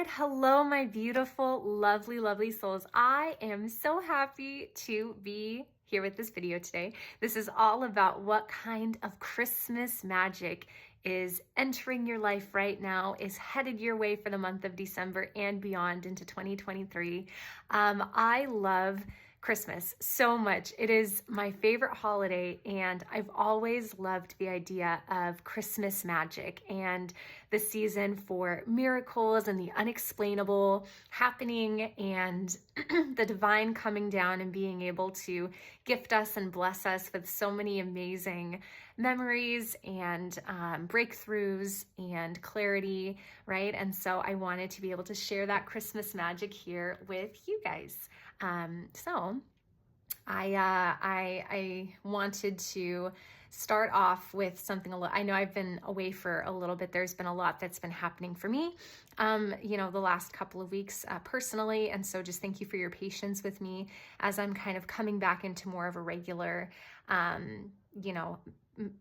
right, hello, my beautiful, lovely, lovely souls. I am so happy to be here with this video today. This is all about what kind of Christmas magic is entering your life right now, is headed your way for the month of December and beyond into 2023. I love Christmas so much. It is my favorite holiday, and I've always loved the idea of Christmas magic and the season for miracles and the unexplainable happening and the divine coming down and being able to gift us and bless us with so many amazing memories and breakthroughs and clarity, right? And so I wanted to be able to share that Christmas magic here with you guys. So I wanted to start off with something a little, I know I've been away for a little bit. There's been a lot that's been happening for me, the last couple of weeks personally. And so just thank you for your patience with me as I'm kind of coming back into more of a regular,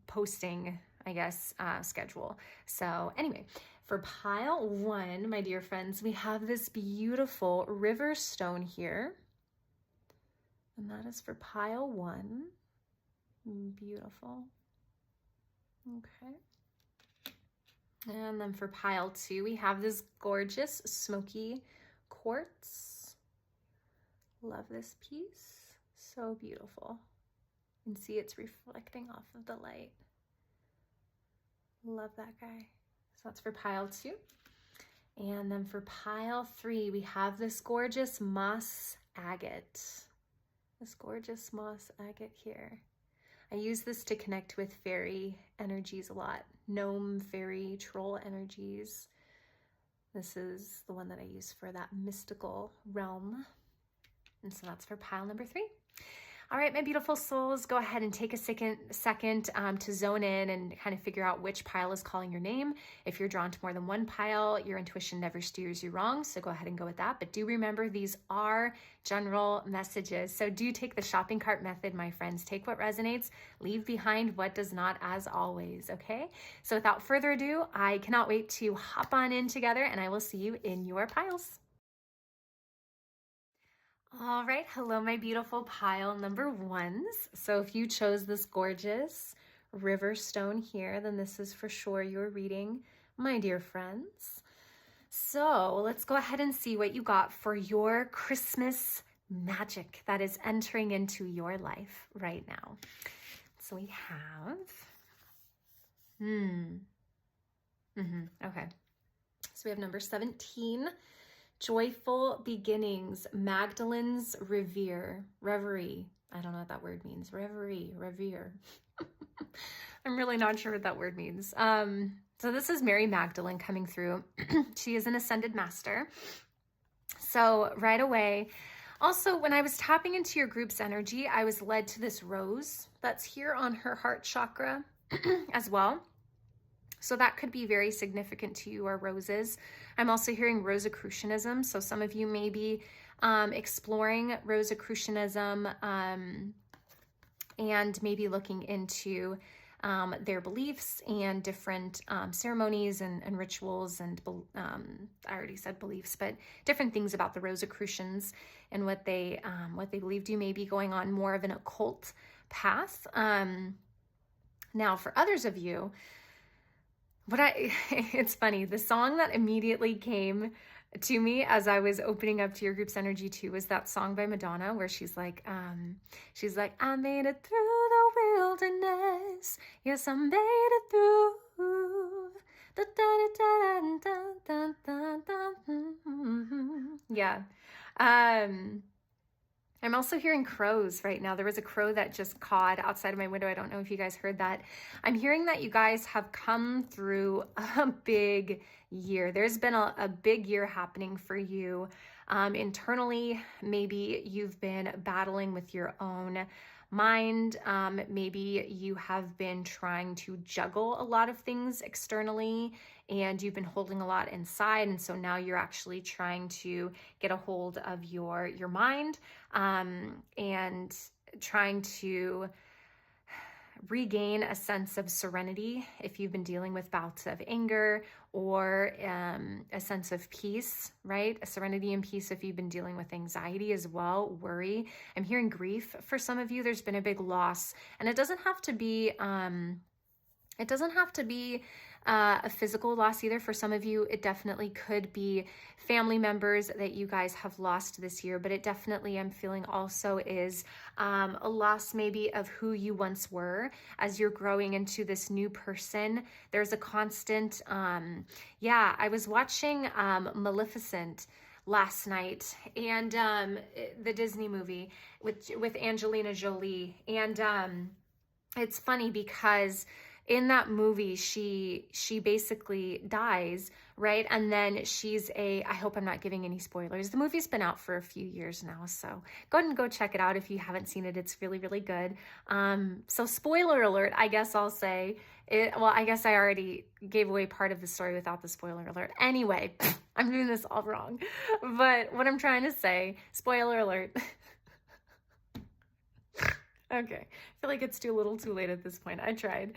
posting, I guess, schedule. So anyway, for pile one, my dear friends, we have this beautiful river stone here. And that is for pile one. Beautiful. Okay. And then for pile two, we have this gorgeous smoky quartz. Love this piece. So beautiful. You can see it's reflecting off of the light. Love that guy. So that's for pile two. And then for pile three, we have this gorgeous moss agate. This gorgeous moss agate here. I use this to connect with fairy energies a lot. Gnome, fairy, troll energies. This is the one that I use for that mystical realm. And so that's for pile number three. All right, my beautiful souls, go ahead and take a second to zone in and kind of figure out which pile is calling your name. If you're drawn to more than one pile, your intuition never steers you wrong, so go ahead and go with that. But do remember, these are general messages. So do take the shopping cart method, my friends. Take what resonates, leave behind what does not, as always, okay? So without further ado, I cannot wait to hop on in together, and I will see you in your piles. All right, hello, my beautiful pile number ones. So if you chose this gorgeous river stone here, then this is for sure your reading, my dear friends. So let's go ahead and see what you got for your Christmas magic that is entering into your life right now. So we have, okay. So we have number 17. Joyful beginnings, Magdalene's reverie. I don't know what that word means. Revere. I'm really not sure what that word means. So this is Mary Magdalene coming through. She is an ascended master. So right away, also when I was tapping into your group's energy, I was led to this rose that's here on her heart chakra as well. So that could be very significant to you, or roses. I'm also hearing Rosicrucianism. So some of you may be exploring Rosicrucianism and maybe looking into their beliefs and different ceremonies and rituals and I already said beliefs, but different things about the Rosicrucians and what they believed. You may be going on more of an occult path. Now, for others of you, it's funny, the song that immediately came to me as I was opening up to your group's energy too was that song by Madonna where she's like, I made it through the wilderness. Yes, I made it through. Yeah. I'm also hearing crows right now. There was a crow that just cawed outside of my window. I don't know if you guys heard that. I'm hearing that you guys have come through a big year. There's been a big year happening for you. Internally, maybe you've been battling with your own mind. Maybe you have been trying to juggle a lot of things externally and you've been holding a lot inside. And so now you're actually trying to get a hold of your mind and trying to regain a sense of serenity if you've been dealing with bouts of anger or a sense of peace, right? A serenity and peace if you've been dealing with anxiety as well, worry. I'm hearing grief for some of you. There's been a big loss, and it doesn't have to be a physical loss either. For some of you, it definitely could be family members that you guys have lost this year, but it definitely, I'm feeling also is a loss maybe of who you once were as you're growing into this new person. There's a constant, I was watching Maleficent last night, and the Disney movie with Angelina Jolie, and it's funny because in that movie, she basically dies, right? And then I hope I'm not giving any spoilers. The movie's been out for a few years now, so go ahead and go check it out if you haven't seen it. It's really, really good. So spoiler alert, I guess I'll say it. Well, I guess I already gave away part of the story without the spoiler alert. Anyway, I'm doing this all wrong. But what I'm trying to say, spoiler alert. Okay, I feel like it's too little too late at this point. I tried.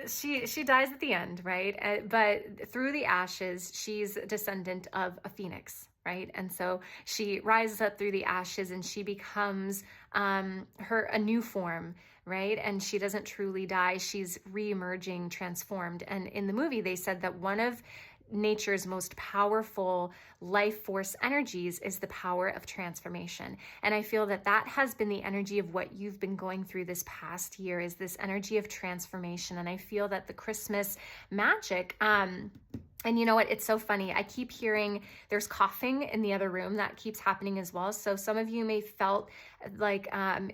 She dies at the end, right? But through the ashes, she's a descendant of a phoenix, right? And so she rises up through the ashes and she becomes a new form, right? And she doesn't truly die. She's re-emerging, transformed. And in the movie, they said that one of nature's most powerful life force energies is the power of transformation. And I feel that that has been the energy of what you've been going through this past year, is this energy of transformation. And I feel that the Christmas magic, and you know what? It's so funny. I keep hearing there's coughing in the other room. That keeps happening as well. So some of you may felt like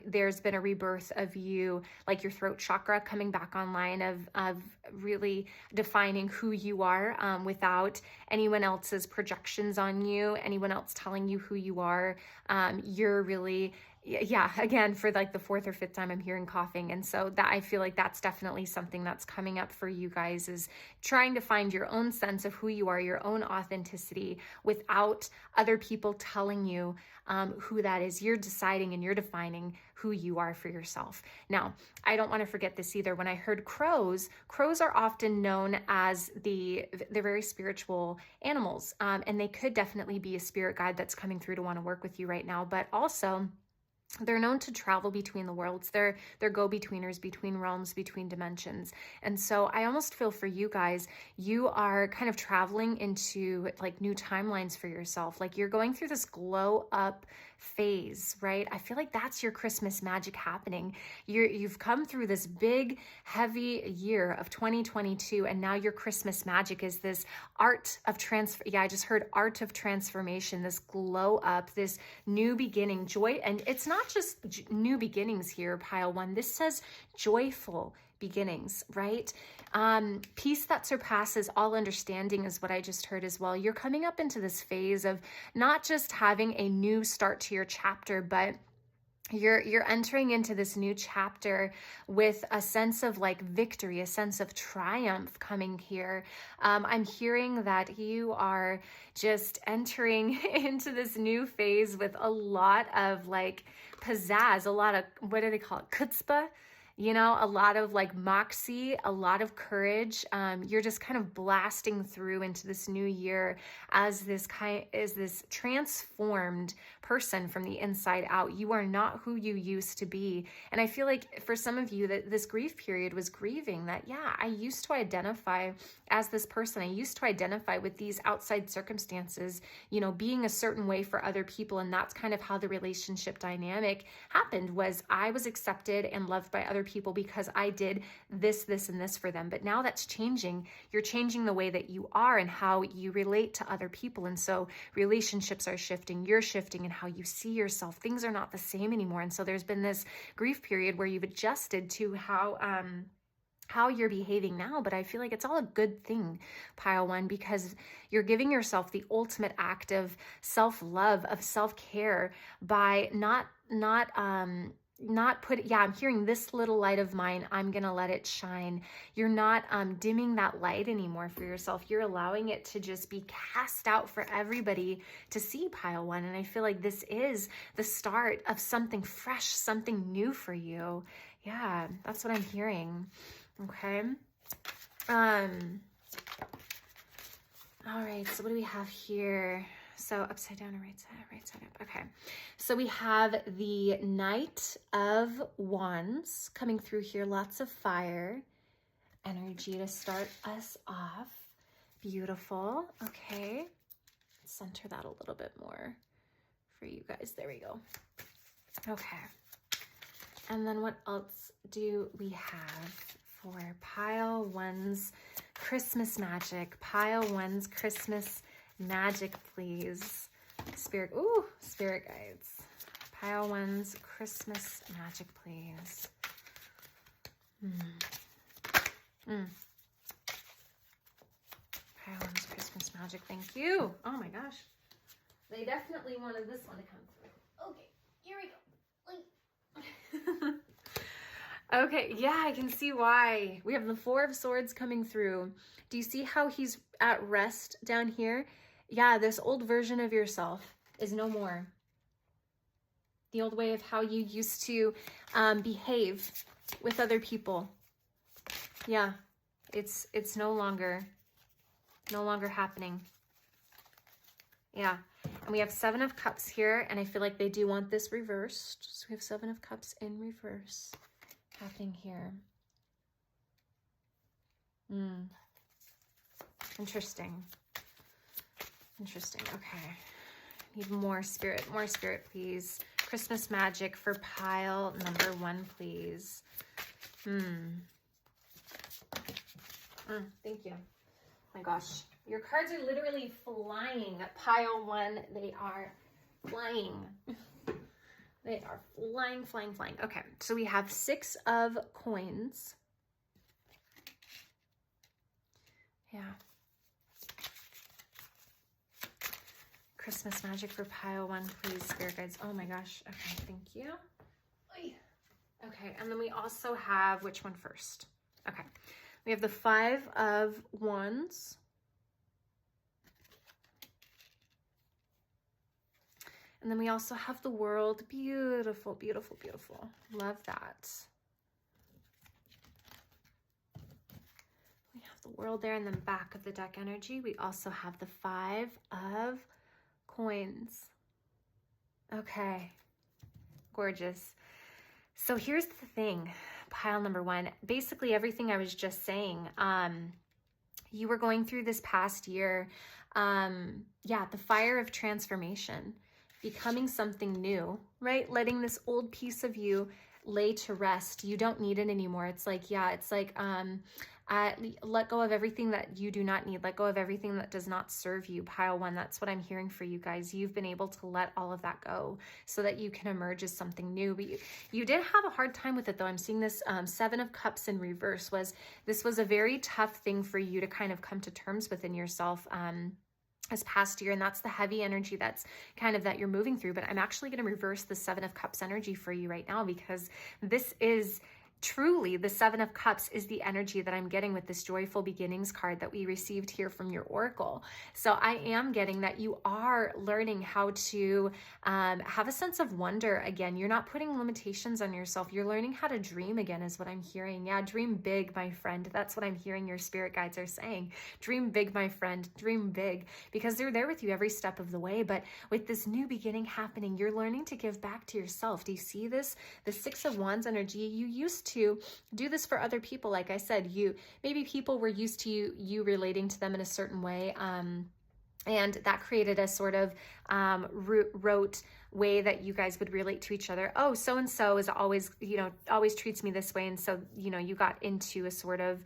there's been a rebirth of you, like your throat chakra coming back online, of really defining who you are without anyone else's projections on you, anyone else telling you who you are. You're really... Yeah, again, for like the fourth or fifth time, I'm hearing coughing. And so that, I feel like that's definitely something that's coming up for you guys, is trying to find your own sense of who you are, your own authenticity, without other people telling you who that is. You're deciding and you're defining who you are for yourself. Now, I don't want to forget this either. When I heard crows are often known as they're very spiritual animals. And they could definitely be a spirit guide that's coming through to want to work with you right now. But also, they're known to travel between the worlds. They're go-betweeners, between realms, between dimensions. And so I almost feel for you guys, you are kind of traveling into like new timelines for yourself. Like you're going through this glow up phase, right? I feel like that's your Christmas magic happening. You've come through this big, heavy year of 2022, and now your Christmas magic is this art of I just heard art of transformation, this glow up, this new beginning, joy. And it's not just new beginnings here, pile one. This says joyful beginnings, right? Peace that surpasses all understanding is what I just heard as well. You're coming up into this phase of not just having a new start to your chapter, but you're entering into this new chapter with a sense of like victory, a sense of triumph coming here. I'm hearing that you are just entering into this new phase with a lot of like pizzazz, a lot of, what do they call it? Chutzpah. You know, a lot of like moxie, a lot of courage. You're just kind of blasting through into this new year as this transformed person from the inside out. You are not who you used to be. And I feel like for some of you that this grief period was grieving that, yeah, I used to identify as this person. I used to identify with these outside circumstances, you know, being a certain way for other people. And that's kind of how the relationship dynamic happened, was I was accepted and loved by other people because I did this, and this for them. But now that's changing. You're changing the way that you are and how you relate to other people. And so relationships are shifting, you're shifting, and how you see yourself. Things are not the same anymore. And so there's been this grief period where you've adjusted to how you're behaving now. But I feel like it's all a good thing, pile one, because you're giving yourself the ultimate act of self-love, of self-care, by I'm hearing this little light of mine, I'm going to let it shine. You're not dimming that light anymore for yourself. You're allowing it to just be cast out for everybody to see, pile one. And I feel like this is the start of something fresh, something new for you. Yeah, that's what I'm hearing. Okay. All right, so what do we have here? So upside down and right side up. Okay, so we have the Knight of Wands coming through here. Lots of fire energy to start us off. Beautiful. Okay, center that a little bit more for you guys. There we go. Okay, and then what else do we have for pile one's Christmas magic? Pile one's Christmas magic, please. Spirit guides. Pile one's Christmas magic, please. Pile one's Christmas magic, thank you. Oh my gosh. They definitely wanted this one to come through. Okay, here we go. Okay, yeah, I can see why. We have the Four of Swords coming through. Do you see how he's at rest down here? Yeah, this old version of yourself is no more. The old way of how you used to behave with other people. Yeah, it's no longer happening. Yeah, and we have Seven of Cups here, and I feel like they do want this reversed. So we have Seven of Cups in reverse happening here. Interesting. Interesting. Okay. Need more spirit, please. Christmas magic for pile number one, please. Thank you. Oh my gosh. Your cards are literally flying. Pile one, they are flying. They are flying. Okay, so we have Six of Coins. Yeah. Christmas magic for pile one, please, spirit guides. Oh my gosh. Okay, thank you. Okay, and then we also have, which one first? Okay, we have the Five of Wands. And then we also have the World. Beautiful, beautiful, beautiful. Love that. We have the World there, and then back of the deck energy, we also have the Five of Coins. Okay, gorgeous. So here's the thing, pile number one. Basically everything I was just saying, you were going through this past year, yeah, the fire of transformation, becoming something new, right? Letting this old piece of you lay to rest. You don't need it anymore. It's like, yeah, it's like, let go of everything that you do not need. Let go of everything that does not serve you. Pile one, that's what I'm hearing for you guys. You've been able to let all of that go so that you can emerge as something new. But you did have a hard time with it, though. I'm seeing this Seven of Cups in reverse. This was a very tough thing for you to kind of come to terms with in yourself this past year, and that's the heavy energy that's kind of that you're moving through. But I'm actually going to reverse the Seven of Cups energy for you right now, because this is truly, the Seven of Cups is the energy that I'm getting with this Joyful Beginnings card that we received here from your oracle. So I am getting that you are learning how to have a sense of wonder again. You're not putting limitations on yourself. You're learning how to dream again is what I'm hearing. Yeah, dream big, my friend. That's what I'm hearing your spirit guides are saying. Dream big, my friend. Dream big, because they're there with you every step of the way. But with this new beginning happening, you're learning to give back to yourself. Do you see this? The Six of Wands energy, you used to do this for other people. Like I said, maybe people were used to you relating to them in a certain way, and that created a sort of rote way that you guys would relate to each other. Oh, so and so is always, always treats me this way, and so you got into a sort of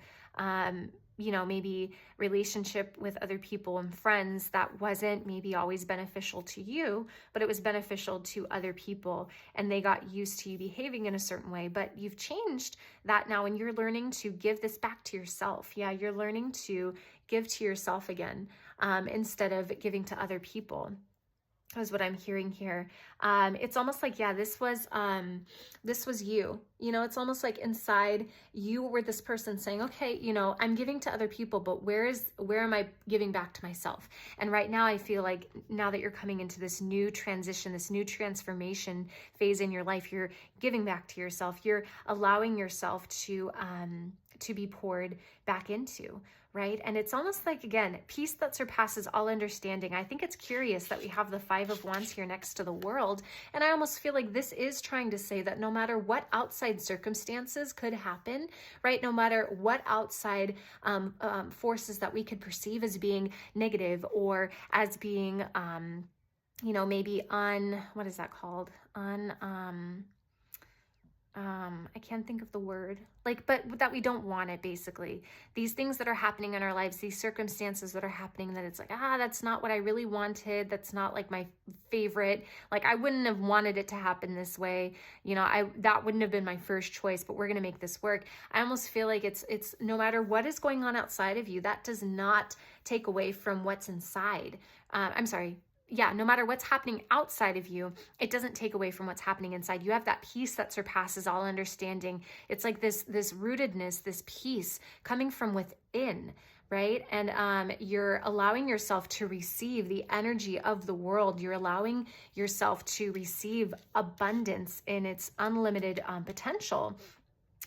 maybe relationship with other people and friends that wasn't maybe always beneficial to you, but it was beneficial to other people, and they got used to you behaving in a certain way. But you've changed that now, and you're learning to give this back to yourself. Yeah, you're learning to give to yourself again, instead of giving to other people. Is what I'm hearing here. It's almost like, yeah, this was you, it's almost like inside you were this person saying, okay, I'm giving to other people, but where am I giving back to myself? And right now I feel like now that you're coming into this new transition, this new transformation phase in your life, you're giving back to yourself. You're allowing yourself to to be poured back into, right? And it's almost like, again, peace that surpasses all understanding. I think it's curious that we have the Five of Wands here next to the World. And I almost feel like this is trying to say that no matter what outside circumstances could happen, right? No matter what outside forces that we could perceive as being negative or as being, you know, maybe what is that called? I can't think of the word, like, but that we don't want it, basically. These things that are happening in our lives, these circumstances that are happening, that it's like, that's not what I really wanted. That's not like my favorite. Like, I wouldn't have wanted it to happen this way. You know, that wouldn't have been my first choice, but we're going to make this work. I almost feel like it's no matter what is going on outside of you, that does not take away from what's inside. No matter what's happening outside of you, it doesn't take away from what's happening inside. You have that peace that surpasses all understanding. It's like this rootedness, this peace coming from within, right? And you're allowing yourself to receive the energy of the world. You're allowing yourself to receive abundance in its unlimited potential.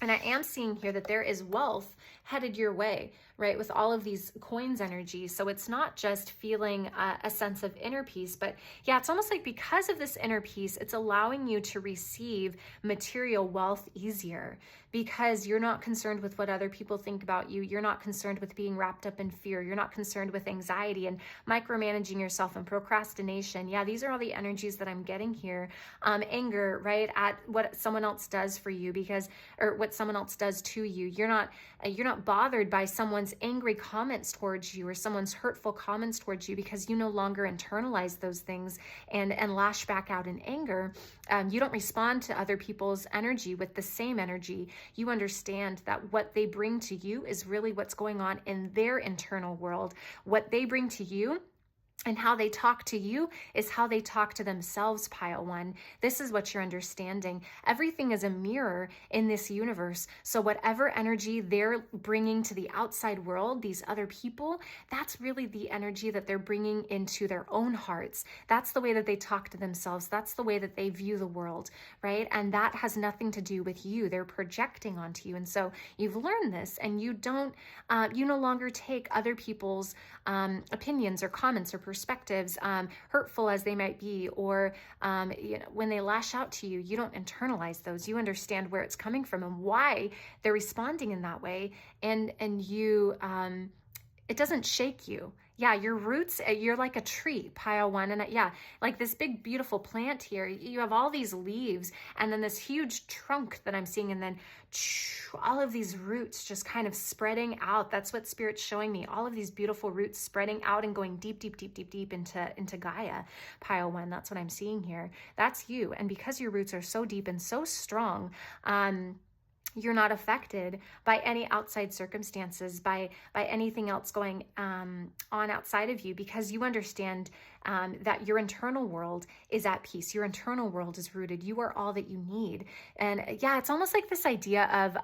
And I am seeing here that there is wealth headed your way, right? With all of these coins energy. So it's not just feeling a sense of inner peace, but yeah, it's almost like because of this inner peace, it's allowing you to receive material wealth easier because you're not concerned with what other people think about you. You're not concerned with being wrapped up in fear. You're not concerned with anxiety and micromanaging yourself and procrastination. Yeah, these are all the energies that I'm getting here. Anger, right? At what someone else does for you or what someone else does to you. You're not bothered by someone's angry comments towards you or someone's hurtful comments towards you because you no longer internalize those things and lash back out in anger. You don't respond to other people's energy with the same energy. You understand that what they bring to you is really what's going on in their internal world. What they bring to you and how they talk to you is how they talk to themselves, pile one. This is what you're understanding. Everything is a mirror in this universe. So whatever energy they're bringing to the outside world, these other people, that's really the energy that they're bringing into their own hearts. That's the way that they talk to themselves. That's the way that they view the world, right? And that has nothing to do with you. They're projecting onto you. And so you've learned this and you no longer take other people's opinions or comments or perspectives, hurtful as they might be, or when they lash out to you, you don't internalize those. You understand where it's coming from and why they're responding in that way, and you it doesn't shake you. Yeah, your roots, you're like a tree, pile one. And like this big, beautiful plant here, you have all these leaves and then this huge trunk that I'm seeing. And then all of these roots just kind of spreading out. That's what Spirit's showing me. All of these beautiful roots spreading out and going deep, deep, deep, deep, deep into Gaia, pile one. That's what I'm seeing here. That's you. And because your roots are so deep and so strong, you're not affected by any outside circumstances, by anything else going on outside of you, because you understand that your internal world is at peace. Your internal world is rooted. You are all that you need. And yeah, it's almost like this idea of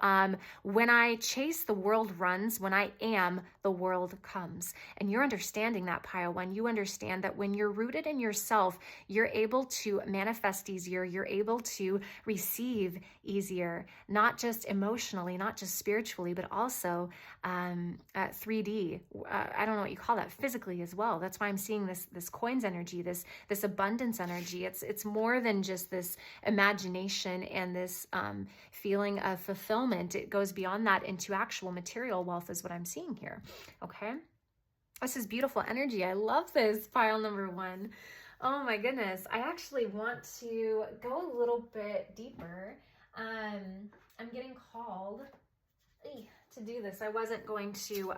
when I chase, the world runs. When I am, the world comes. And you're understanding that, pile one. You understand that when you're rooted in yourself, you're able to manifest easier. You're able to receive easier, not just emotionally, not just spiritually, but also 3D. I don't know what you call that, physically as well. That's why I'm seeing this coins energy, this abundance energy. It's more than just this imagination and this feeling of fulfillment. It goes beyond that into actual material wealth is what I'm seeing here. Okay. This is beautiful energy. I love this, pile number one. Oh my goodness. I actually want to go a little bit deeper. I'm getting called to do this. I wasn't going to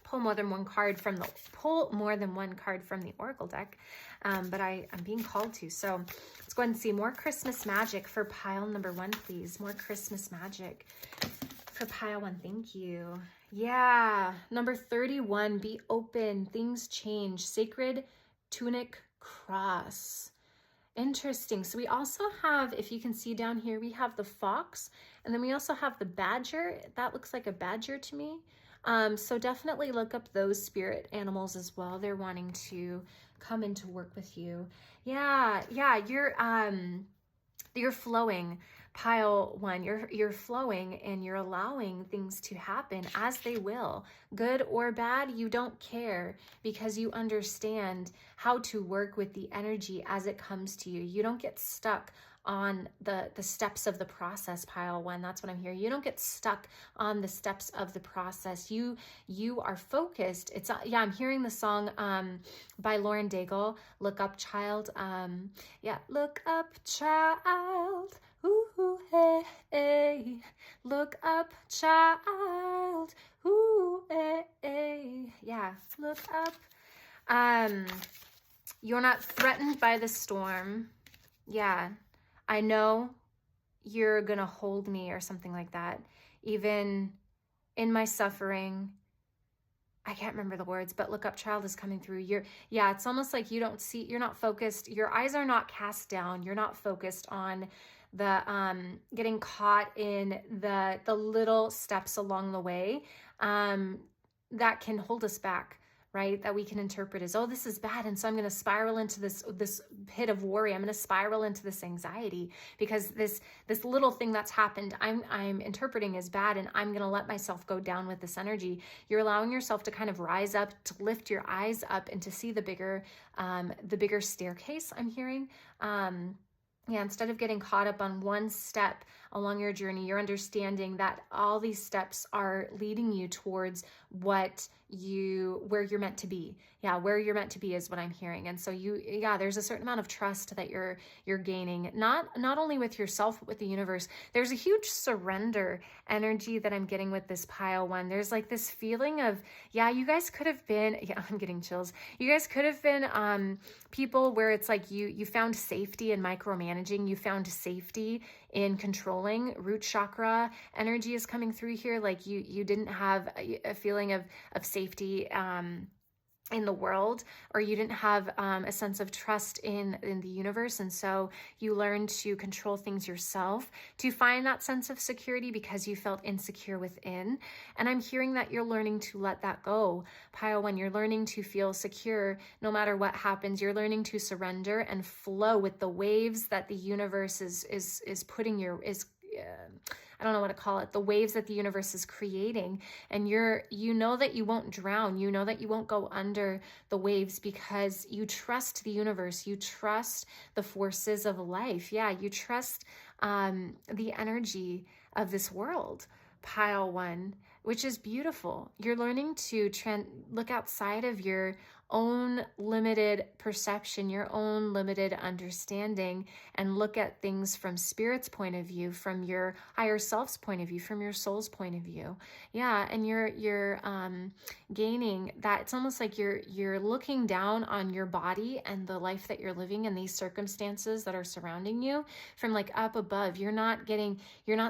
pull more than one card from the Oracle deck, but I'm being called to. So let's go ahead and see more Christmas magic for pile number one, please. More Christmas magic for pile one. Thank you. Yeah, number 31. Be open. Things change. Sacred tunic cross. Interesting. So we also have, if you can see down here, we have the fox, and then we also have the badger. That looks like a badger to me. So definitely look up those spirit animals as well. They're wanting to come in to work with you. Yeah, you're flowing, Pile 1, you're flowing and you're allowing things to happen as they will. Good or bad, you don't care, because you understand how to work with the energy as it comes to you. You don't get stuck on the steps of the process, Pile 1. That's what I'm hearing. You don't get stuck on the steps of the process. You are focused. It's yeah, I'm hearing the song by Lauren Daigle, Look Up Child. Yeah, look up child. Ooh, hey, hey. Look up child. Ooh, hey, hey. Yeah, look up. You're not threatened by the storm. Yeah, I know you're gonna hold me, or something like that. Even in my suffering, I can't remember the words, but look up child is coming through. Yeah, it's almost like you don't see, you're not focused. Your eyes are not cast down. You're not focused on the getting caught in the little steps along the way that can hold us back, right? That we can interpret as, oh, this is bad, and so I'm going to spiral into this pit of worry. I'm going to spiral into this anxiety because this little thing that's happened, I'm interpreting as bad, and I'm going to let myself go down with this energy. You're allowing yourself to kind of rise up, to lift your eyes up, and to see the bigger staircase. I'm hearing. Yeah, instead of getting caught up on one step along your journey, you're understanding that all these steps are leading you towards where you're meant to be. Yeah, where you're meant to be is what I'm hearing. And so there's a certain amount of trust that you're gaining, not only with yourself, but with the universe. There's a huge surrender energy that I'm getting with this Pile 1. There's like this feeling of, yeah, you guys could have been, yeah, I'm getting chills. You guys could have been people where it's like you found safety in micromanaging. You found safety in controlling. Root chakra energy is coming through here. Like you didn't have a feeling of safety in the world, or you didn't have a sense of trust in the universe, and so you learned to control things yourself to find that sense of security because you felt insecure within. And I'm hearing that you're learning to let that go, Pile 1. You're learning to feel secure no matter what happens. You're learning to surrender and flow with the waves that the universe is putting I don't know what to call it, the waves that the universe is creating. And you know that you won't drown. You know that you won't go under the waves because you trust the universe. You trust the forces of life. Yeah, you trust the energy of this world, Pile 1, which is beautiful. You're learning to look outside of your own limited perception, your own limited understanding, and look at things from Spirit's point of view, from your higher self's point of view, from your soul's point of view. Yeah, and you're gaining that. It's almost like you're looking down on your body and the life that you're living and these circumstances that are surrounding you from like up above. You're not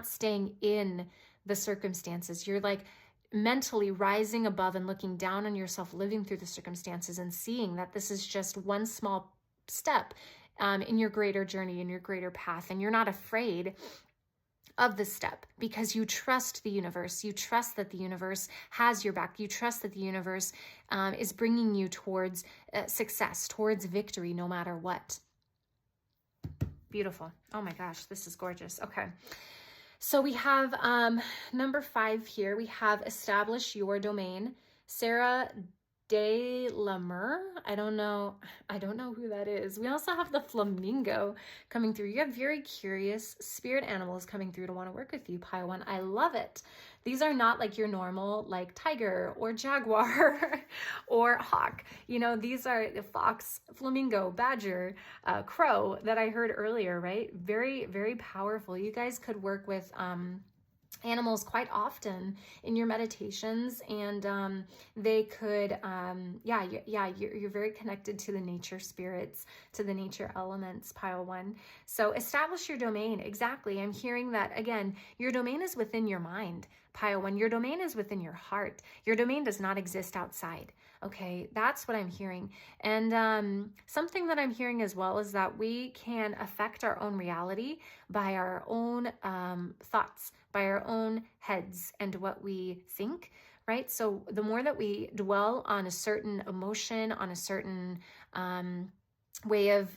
staying in the circumstances. You're like mentally rising above and looking down on yourself, living through the circumstances and seeing that this is just one small step in your greater journey, in your greater path. And you're not afraid of the step because you trust the universe. You trust that the universe has your back. You trust that the universe is bringing you towards success, towards victory, no matter what. Beautiful. Oh my gosh, this is gorgeous. Okay. So we have number 5 here. We have establish your domain. Sarah De Lamer. I don't know who that is. We also have the flamingo coming through. You have very curious spirit animals coming through to want to work with you, Pile 1. I love it. These are not like your normal like tiger or jaguar or hawk. You know, these are the fox, flamingo, badger, crow that I heard earlier, right? Very, very powerful. You guys could work with animals quite often in your meditations, and they could you're very connected to the nature spirits, to the nature elements, Pile 1. So establish your domain. Exactly. I'm hearing that again. Your domain is within your mind, Pile 1. Your domain is within your heart. Your domain does not exist outside. Okay, that's what I'm hearing. And something that I'm hearing as well is that we can affect our own reality by our own thoughts, by our own heads and what we think, right? So the more that we dwell on a certain emotion, on a certain way of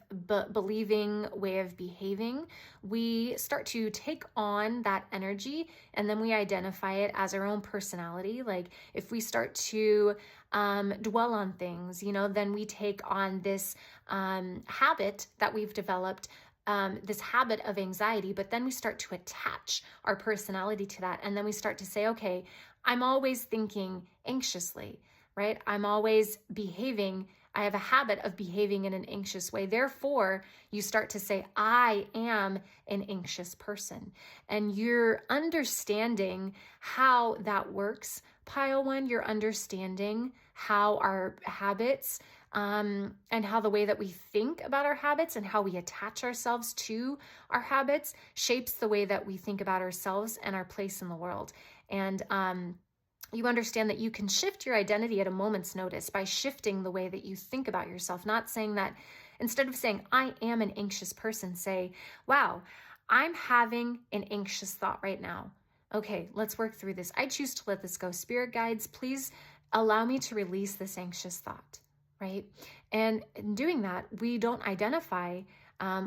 believing, way of behaving, we start to take on that energy and then we identify it as our own personality. Like if we start to dwell on things, you know, then we take on this habit that we've developed, this habit of anxiety, but then we start to attach our personality to that. And then we start to say, okay, I'm always thinking anxiously, right? I'm always behaving. I have a habit of behaving in an anxious way. Therefore, you start to say, I am an anxious person. And you're understanding how that works. Pile one, you're understanding how our habits and how the way that we think about our habits and how we attach ourselves to our habits shapes the way that we think about ourselves and our place in the world. And you understand that you can shift your identity at a moment's notice by shifting the way that you think about yourself. Not saying that, instead of saying, I am an anxious person, say, wow, I'm having an anxious thought right now. Okay, let's work through this. I choose to let this go. Spirit guides, please allow me to release this anxious thought, right? And in doing that, we don't identify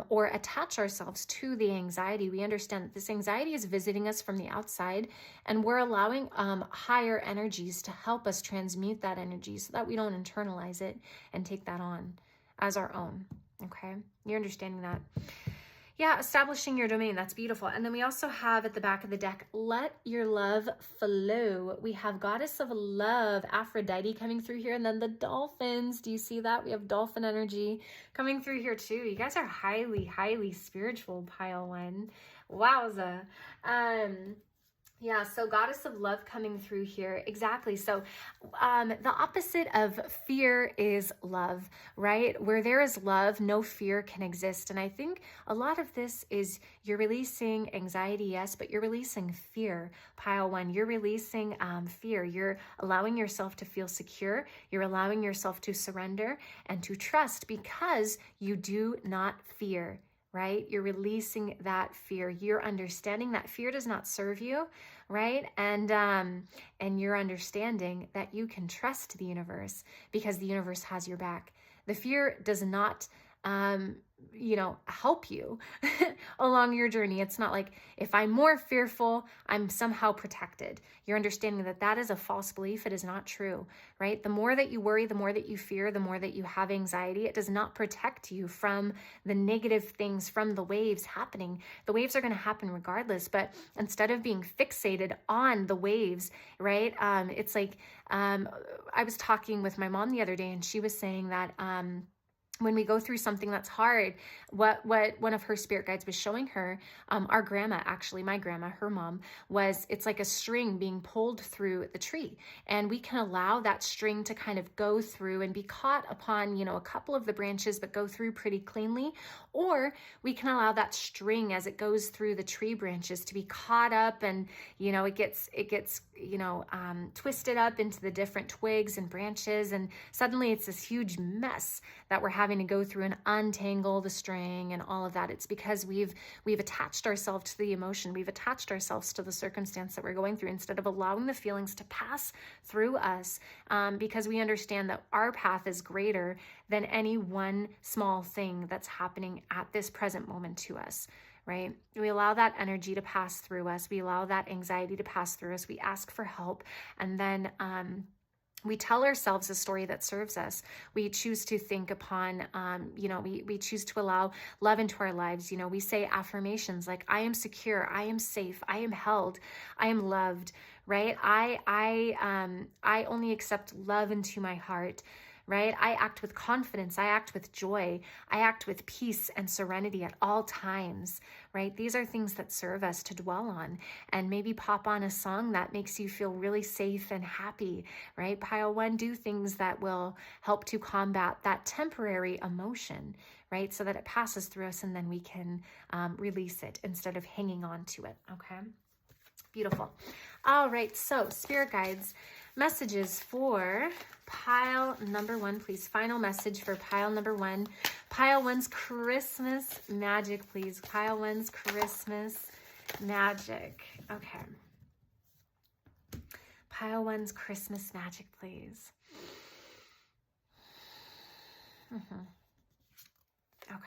or attach ourselves to the anxiety. We understand that this anxiety is visiting us from the outside, and we're allowing higher energies to help us transmute that energy so that we don't internalize it and take that on as our own. Okay, you're understanding that? Yeah, establishing your domain. That's beautiful. And then we also have at the back of the deck, let your love flow. We have Goddess of Love, Aphrodite coming through here. And then the dolphins. Do you see that? We have dolphin energy coming through here too. You guys are highly, highly spiritual, pile one. Wowza. Yeah, so Goddess of Love coming through here. Exactly. So the opposite of fear is love, right? Where there is love, no fear can exist. And I think a lot of this is you're releasing anxiety, yes, but you're releasing fear. Pile one, you're releasing fear. You're allowing yourself to feel secure. You're allowing yourself to surrender and to trust because you do not fear. Right? You're releasing that fear. You're understanding that fear does not serve you, right? And you're understanding that you can trust the universe because the universe has your back. The fear does not help you along your journey. It's not like if I'm more fearful, I'm somehow protected. You're understanding that that is a false belief. It is not true, right? The more that you worry, the more that you fear, the more that you have anxiety, it does not protect you from the negative things, from the waves happening. The waves are going to happen regardless, but instead of being fixated on the waves, right? It's like, I was talking with my mom the other day and she was saying that, when we go through something that's hard, what one of her spirit guides was showing her, our grandma, actually, my grandma, her mom, it's like a string being pulled through the tree. And we can allow that string to kind of go through and be caught upon, a couple of the branches, but go through pretty cleanly. Or we can allow that string as it goes through the tree branches to be caught up and, it gets twisted up into the different twigs and branches. And suddenly it's this huge mess that we're having to go through and untangle the string and all of that. It's because we've attached ourselves to the emotion. We've attached ourselves to the circumstance that we're going through instead of allowing the feelings to pass through us, because we understand that our path is greater than any one small thing that's happening at this present moment to us. Right? We allow that energy to pass through us. We allow that anxiety to pass through us. We ask for help. And then we tell ourselves a story that serves us. We choose to think upon, we choose to allow love into our lives. We say affirmations like, I am secure, I am safe, I am held, I am loved, right? I only accept love into my heart. Right? I act with confidence. I act with joy. I act with peace and serenity at all times, right? These are things that serve us to dwell on, and maybe pop on a song that makes you feel really safe and happy, right? Pile one, do things that will help to combat that temporary emotion, right? So that it passes through us and then we can release it instead of hanging on to it. Okay. Beautiful. All right. So spirit guides, messages for pile number one, please. Final message for pile number one. Pile one's Christmas magic, please. Pile one's Christmas magic. Okay. Pile one's Christmas magic, please. Okay.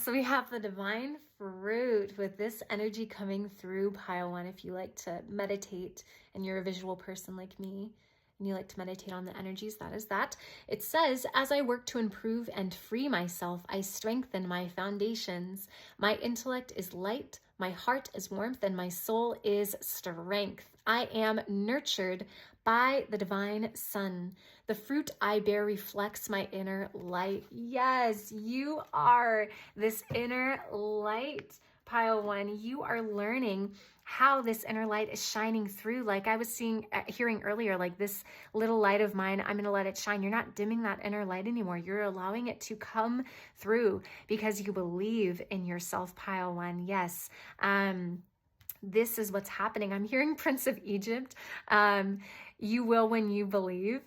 So we have the divine fruit with this energy coming through, pile 1. If you like to meditate and you're a visual person like me and you like to meditate on the energies, that is that. It says, as I work to improve and free myself, I strengthen my foundations. My intellect is light, my heart is warmth, and my soul is strength. I am nurtured by the divine sun. The fruit I bear reflects my inner light. Yes, you are this inner light, pile 1. You are learning how this inner light is shining through. Like I was hearing earlier, like this little light of mine, I'm going to let it shine. You're not dimming that inner light anymore. You're allowing it to come through because you believe in yourself, pile 1. Yes. This is what's happening. I'm hearing Prince of Egypt. You will when you believe.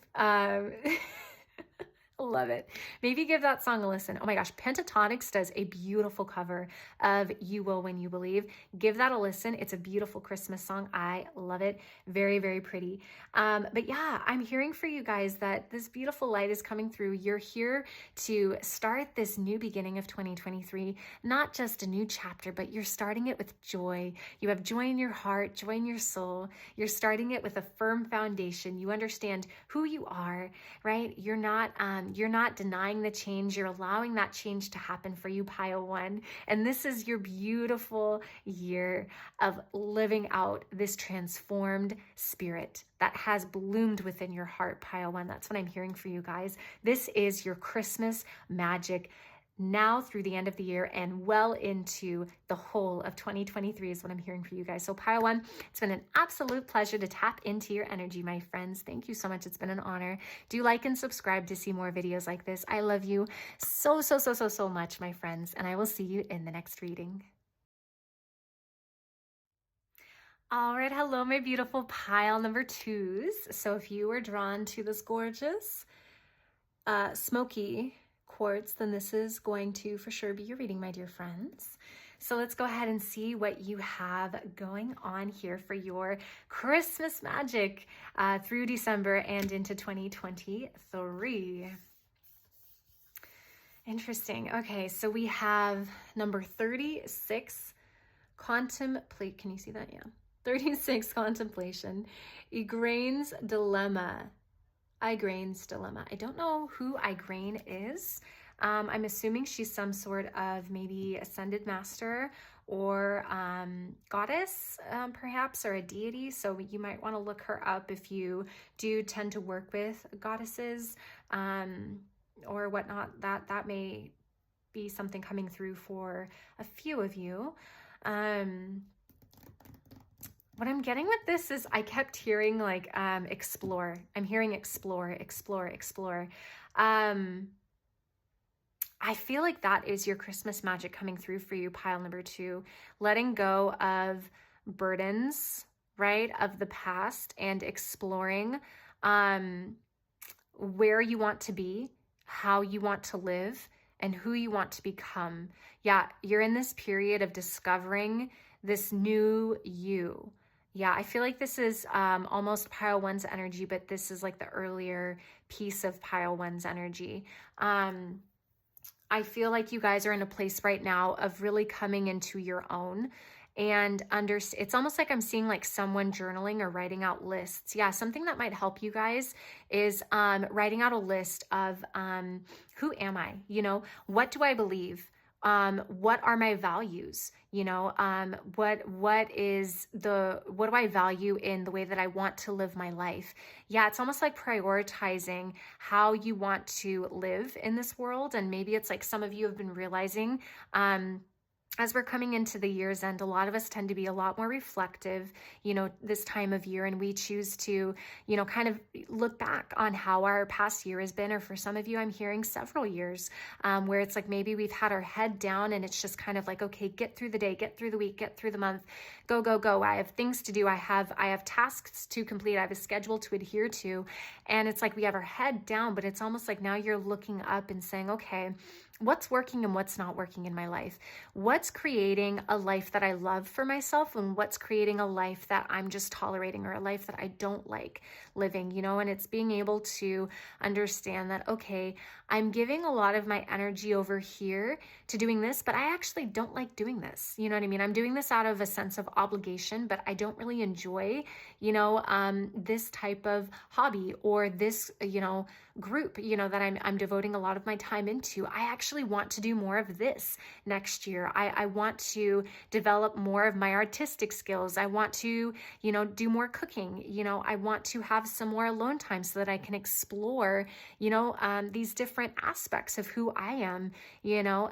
Love it. Maybe give that song a listen. Oh my gosh, Pentatonics does a beautiful cover of You Will When You Believe. Give that a listen. It's a beautiful Christmas song. I love it. Very, very pretty. But yeah, I'm hearing for you guys that this beautiful light is coming through. You're here to start this new beginning of 2023, not just a new chapter, but you're starting it with joy. You have joy in your heart, joy in your soul. You're starting it with a firm foundation. You understand who you are, right? You're not denying the change. You're allowing that change to happen for you, pile 1. And this is your beautiful year of living out this transformed spirit that has bloomed within your heart, pile 1. That's what I'm hearing for you guys. This is your Christmas magic now through the end of the year and well into the whole of 2023 is what I'm hearing for you guys. So pile 1, it's been an absolute pleasure to tap into your energy, my friends. Thank you so much. It's been an honor. Do like and subscribe to see more videos like this. I love you so, so, so, so, so much, my friends, and I will see you in the next reading. All right, hello, my beautiful pile number 2s. So if you were drawn to this gorgeous smoky quartz, then this is going to for sure be your reading, my dear friends. So let's go ahead and see what you have going on here for your Christmas magic through December and into 2023. Interesting. Okay, so we have number 36, contemplate. Can you see that? Yeah. 36, contemplation. Igraine's dilemma. Igraine's dilemma. I don't know who Igraine is. I'm assuming she's some sort of maybe ascended master or goddess, perhaps, or a deity. So you might want to look her up if you do tend to work with goddesses or whatnot. That may be something coming through for a few of you. What I'm getting with this is I kept hearing like explore. I'm hearing explore, explore, explore. I feel like that is your Christmas magic coming through for you, pile number 2. Letting go of burdens, right, of the past and exploring where you want to be, how you want to live, and who you want to become. Yeah, you're in this period of discovering this new you. Yeah, I feel like this is almost pile 1's energy, but this is like the earlier piece of pile 1's energy. I feel like you guys are in a place right now of really coming into your own and it's almost like I'm seeing like someone journaling or writing out lists. Yeah, something that might help you guys is writing out a list of who am I? You know, what do I believe? What are my values? You know, what do I value in the way that I want to live my life? Yeah, it's almost like prioritizing how you want to live in this world. And maybe it's like some of you have been realizing, as we're coming into the year's end, a lot of us tend to be a lot more reflective, you know, this time of year, and we choose to, you know, kind of look back on how our past year has been, or for some of you, I'm hearing several years, where it's like maybe we've had our head down and it's just kind of like, okay, get through the day, get through the week, get through the month, go, go, go. I have things to do. I have tasks to complete. I have a schedule to adhere to. And it's like we have our head down, but it's almost like now you're looking up and saying, okay, what's working and what's not working in my life? What's creating a life that I love for myself, and what's creating a life that I'm just tolerating, or a life that I don't like? living, you know, and it's being able to understand that, okay, I'm giving a lot of my energy over here to doing this, but I actually don't like doing this. You know what I mean? I'm doing this out of a sense of obligation, but I don't really enjoy, you know, this type of hobby or this, you know, group, you know, that I'm devoting a lot of my time into. I actually want to do more of this next year. I want to develop more of my artistic skills. I want to, you know, do more cooking. You know, I want to have some more alone time so that I can explore, you know, these different aspects of who I am, you know,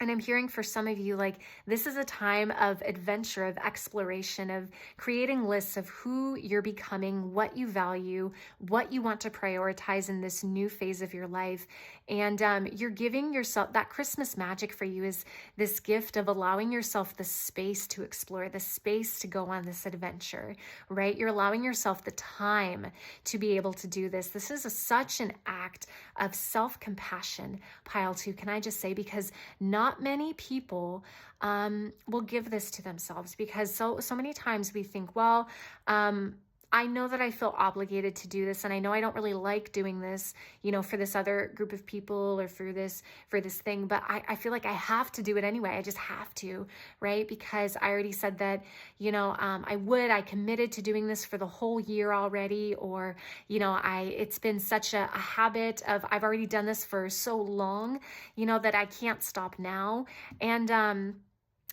and I'm hearing for some of you, like, this is a time of adventure, of exploration, of creating lists of who you're becoming, what you value, what you want to prioritize in this new phase of your life. And you're giving yourself, that Christmas magic for you is this gift of allowing yourself the space to explore, the space to go on this adventure, right? You're allowing yourself the time to be able to do this. This is such an act of self-compassion, pile 2, can I just say, because not many people will give this to themselves, because so many times we think, well, I know that I feel obligated to do this, and I know I don't really like doing this, you know, for this other group of people or for this thing, but I feel like I have to do it anyway. I just have to, right? Because I already said that, you know, I committed to doing this for the whole year already, or, you know, it's been such a habit of, I've already done this for so long, you know, that I can't stop now. And,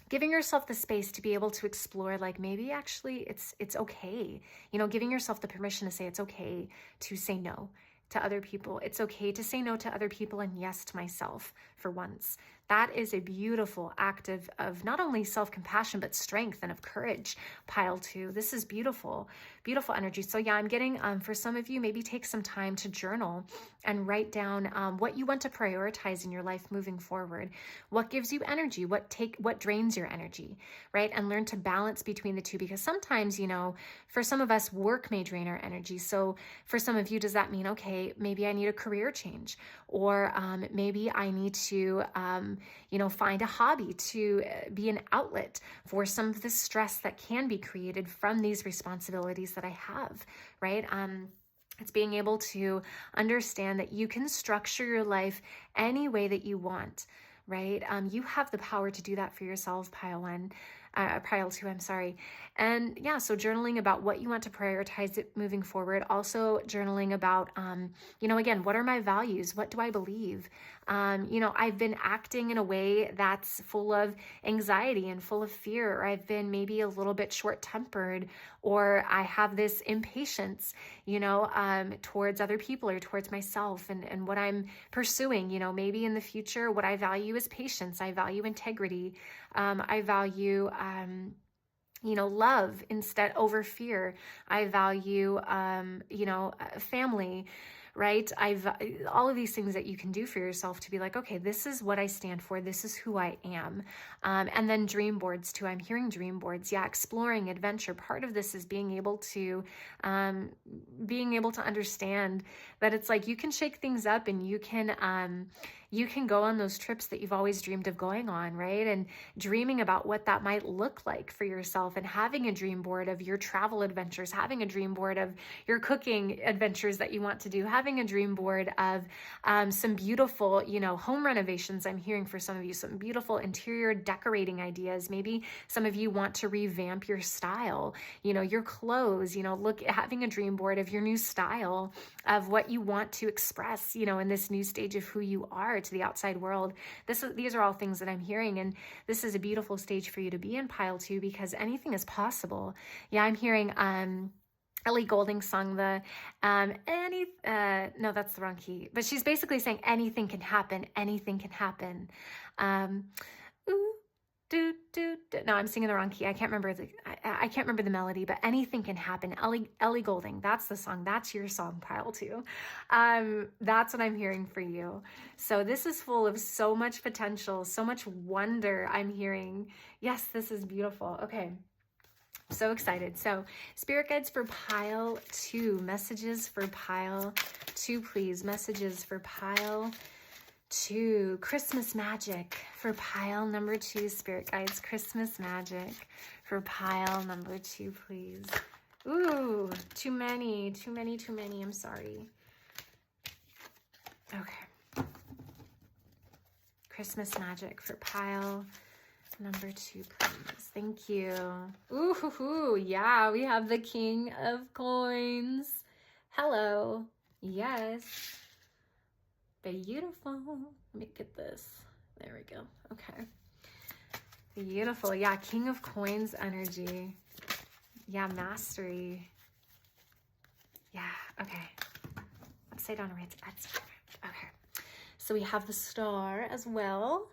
giving yourself the space to be able to explore, like, maybe actually it's okay, you know, giving yourself the permission to say it's okay to say no to other people. It's okay to say no to other people and yes to myself for once. That is a beautiful act of not only self-compassion, but strength and of courage, pile 2. This is beautiful, beautiful energy. So yeah, I'm getting, for some of you, maybe take some time to journal and write down what you want to prioritize in your life moving forward. What gives you energy? What drains your energy, right? And learn to balance between the two, because sometimes, you know, for some of us, work may drain our energy. So for some of you, does that mean, okay, maybe I need a career change, or maybe I need to, you know, find a hobby to be an outlet for some of the stress that can be created from these responsibilities that I have, right? It's being able to understand that you can structure your life any way that you want, right? You have the power to do that for yourself, pile 2, I'm sorry. And yeah, so journaling about what you want to prioritize it moving forward. Also journaling about, you know, again, what are my values? What do I believe? You know, I've been acting in a way that's full of anxiety and full of fear, or I've been maybe a little bit short-tempered, or I have this impatience, you know, towards other people or towards myself and what I'm pursuing. You know, maybe in the future, what I value is patience. I value integrity. I value, you know, love instead over fear. I value, you know, family, right? All of these things that you can do for yourself to be like, okay, this is what I stand for. This is who I am. And then dream boards too. I'm hearing dream boards. Yeah. Exploring adventure. Part of this is being able to understand that it's like, you can shake things up and you can go on those trips that you've always dreamed of going on, right? And dreaming about what that might look like for yourself, and having a dream board of your travel adventures, having a dream board of your cooking adventures that you want to do, having a dream board of some beautiful, you know, home renovations. I'm hearing for some of you, some beautiful interior decorating ideas. Maybe some of you want to revamp your style, you know, your clothes, you know, having a dream board of your new style, of what you want to express, you know, in this new stage of who you are to the outside world. These are all things that I'm hearing, and this is a beautiful stage for you to be in, pile 2, because anything is possible. Yeah, I'm hearing Ellie Goulding sung the no, that's the wrong key, but she's basically saying anything can happen, anything can happen. No, I'm singing the wrong key. I can't remember the melody, but anything can happen. Ellie Goulding, that's the song. That's your song, pile 2. That's what I'm hearing for you. So this is full of so much potential, so much wonder. I'm hearing, yes, this is beautiful. Okay. So excited. So spirit guides for pile 2, messages for pile 2, please. Messages for pile 2, Christmas magic for pile number 2, spirit guides, Christmas magic for pile number 2, please. Ooh, too many. I'm sorry. Okay. Christmas magic for pile number 2, please. Thank you. Ooh, yeah, we have the King of Coins. Hello. Yes. Beautiful. Let me get this. There we go. Okay. Beautiful. Yeah, King of Coins energy. Yeah, mastery. Yeah, okay. Upside down, right? Okay. So we have the star as well.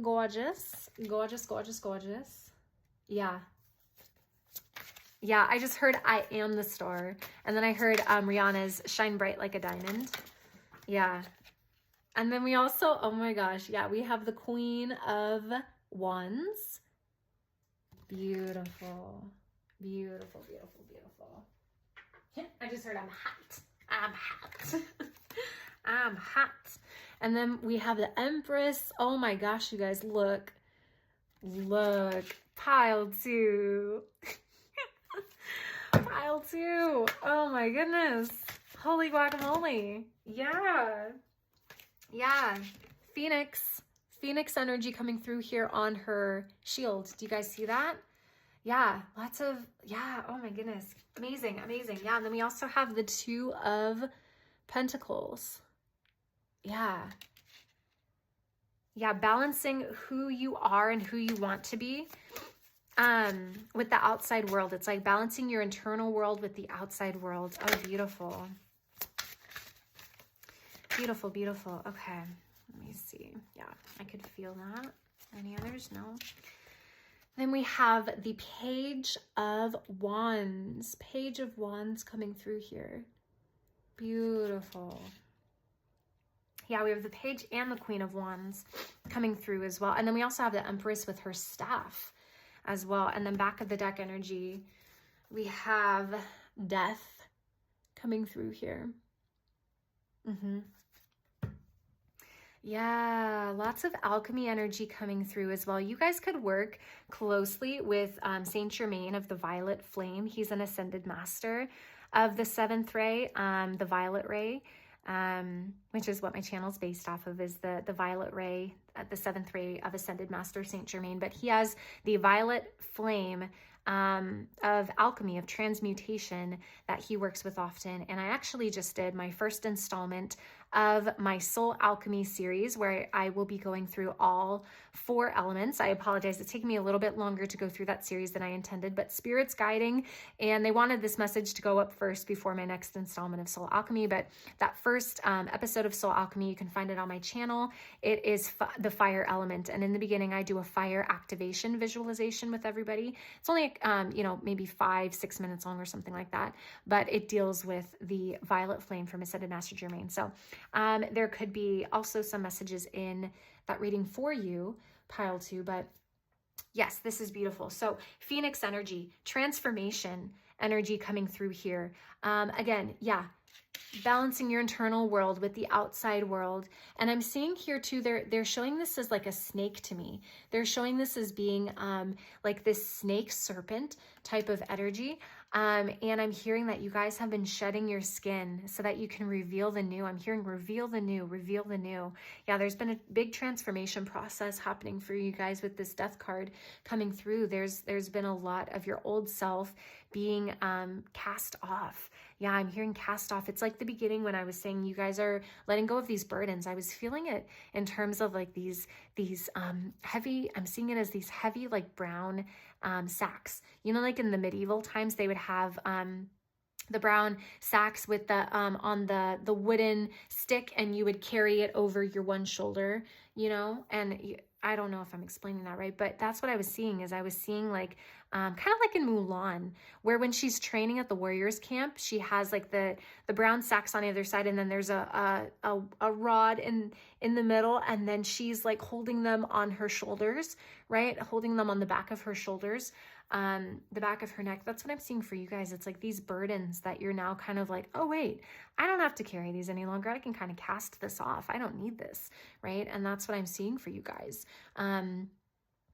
Gorgeous. Gorgeous, gorgeous, gorgeous. Yeah. Yeah, I just heard I am the star. And then I heard Rihanna's Shine Bright Like a Diamond. Yeah. And then we also, oh my gosh, yeah, we have the Queen of Wands. Beautiful. Beautiful, beautiful, beautiful. I just heard I'm hot. I'm hot. I'm hot. And then we have the Empress. Oh my gosh, you guys, look. Look. Pile 2. Pile 2. Oh my goodness. Holy guacamole. Yeah. Yeah. Phoenix. Phoenix energy coming through here on her shield. Do you guys see that? Yeah. Lots of, yeah. Oh my goodness. Amazing. Amazing. Yeah. And then we also have the 2 of Pentacles. Yeah. Yeah. Balancing who you are and who you want to be. With the outside world. It's like balancing your internal world with the outside world. Oh, beautiful. Beautiful, beautiful. Okay. Let me see. Yeah, I could feel that. Any others? No. Then we have the Page of Wands. Page of Wands coming through here. Beautiful. Yeah, we have the Page and the Queen of Wands coming through as well. And then we also have the Empress with her staff as well. And then back of the deck energy, we have Death coming through here. Yeah, lots of alchemy energy coming through as well. You guys could work closely with Saint Germain of the Violet Flame. He's an ascended master of the 7th ray, the Violet Ray, which is what my channel is based off of, is the Violet Ray, the 7th ray of ascended master Saint Germain. But he has the Violet Flame of alchemy, of transmutation, that he works with often. And I actually just did my first installment of my Soul Alchemy series, where I will be going through all 4 elements. I apologize, it's taking me a little bit longer to go through that series than I intended, but Spirit's guiding, and they wanted this message to go up first before my next installment of Soul Alchemy. But that first episode of Soul Alchemy, you can find it on my channel. It is the fire element, and in the beginning I do a fire activation visualization with everybody. It's only maybe 5-6 minutes long or something like that, but it deals with the Violet Flame from Ascended Master Germain. So there could be also some messages in that reading for you, pile 2, but yes, this is beautiful. So Phoenix energy, transformation energy coming through here. Again, yeah, balancing your internal world with the outside world. And I'm seeing here too, they're showing this as like a snake to me. They're showing this as being like this snake serpent type of energy. And I'm hearing that you guys have been shedding your skin so that you can reveal the new. I'm hearing reveal the new, reveal the new. Yeah, there's been a big transformation process happening for you guys with this Death card coming through. There's been a lot of your old self being cast off. Yeah, I'm hearing cast off. It's like the beginning when I was saying you guys are letting go of these burdens. I was feeling it in terms of like these heavy, I'm seeing it as these heavy like brown sacks. You know, like in the medieval times, they would have the brown sacks with the on the wooden stick, and you would carry it over your one shoulder, you know, and I don't know if I'm explaining that right, but that's what I was seeing. Is I was seeing like kind of like in Mulan, where when she's training at the warriors camp, she has like the brown sacks on the other side, and then there's a rod in the middle, and then she's like holding them on her shoulders, right? Holding them on the back of her shoulders, the back of her neck. That's what I'm seeing for you guys. It's like these burdens that you're now kind of like, oh wait, I don't have to carry these any longer. I can kind of cast this off. I don't need this, right? And that's what I'm seeing for you guys.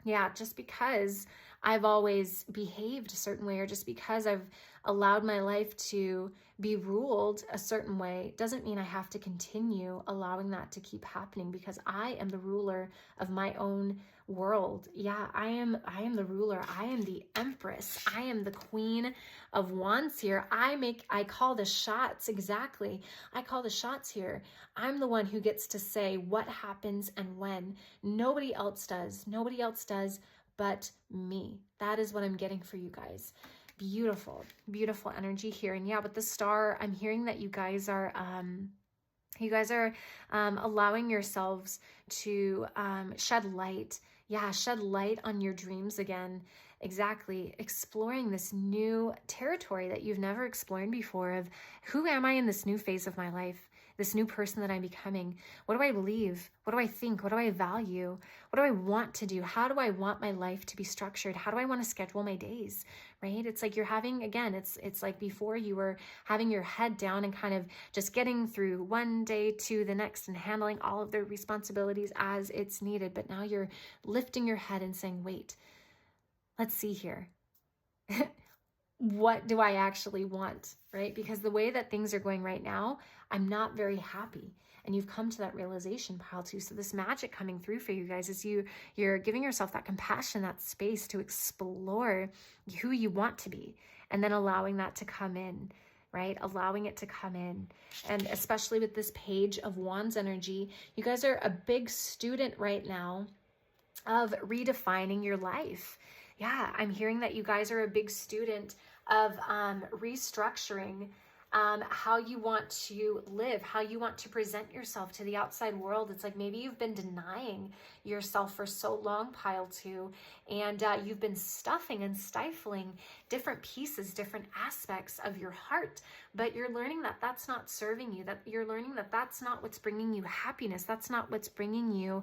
Yeah, just because I've always behaved a certain way, or just because I've allowed my life to be ruled a certain way doesn't mean I have to continue allowing that to keep happening, because I am the ruler of my own world. Yeah, I am the ruler. I am the empress. I am the queen of wands here. I call the shots. Exactly. I call the shots here. I'm the one who gets to say what happens and when. Nobody else does. Nobody else does but me. That is what I'm getting for you guys. Beautiful, beautiful energy here. And yeah, with the star, I'm hearing that you guys are allowing yourselves to shed light. Yeah, shed light on your dreams again. Exactly. Exploring this new territory that you've never explored before of who am I in this new phase of my life? This new person that I'm becoming. What do I believe? What do I think? What do I value? What do I want to do? How do I want my life to be structured? How do I want to schedule my days, right? It's like you're having, again, it's like before you were having your head down and kind of just getting through one day to the next and handling all of the responsibilities as it's needed. But now you're lifting your head and saying, wait, let's see here. What do I actually want, right? Because the way that things are going right now, I'm not very happy. And you've come to that realization, pile 2. So this magic coming through for you guys is you're giving yourself that compassion, that space to explore who you want to be, and then allowing that to come in, right? Allowing it to come in. And especially with this Page of Wands energy, you guys are a big student right now of redefining your life. Yeah, I'm hearing that you guys are a big student of restructuring how you want to live, how you want to present yourself to the outside world. It's like maybe you've been denying yourself for so long, pile 2, and you've been stuffing and stifling different pieces, different aspects of your heart, but you're learning that that's not serving you, that you're learning that that's not what's bringing you happiness, that's not what's bringing you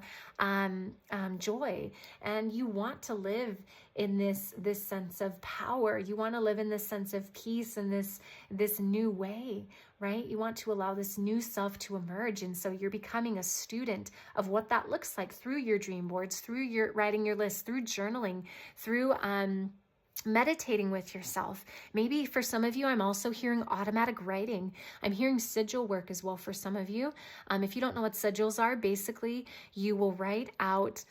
joy, and you want to live in this sense of power. You want to live in this sense of peace and this new way, right? You want to allow this new self to emerge. And so you're becoming a student of what that looks like through your dream boards, through your writing your list, through journaling, through meditating with yourself. Maybe for some of you, I'm also hearing automatic writing. I'm hearing sigil work as well for some of you. If you don't know what sigils are, basically you will write out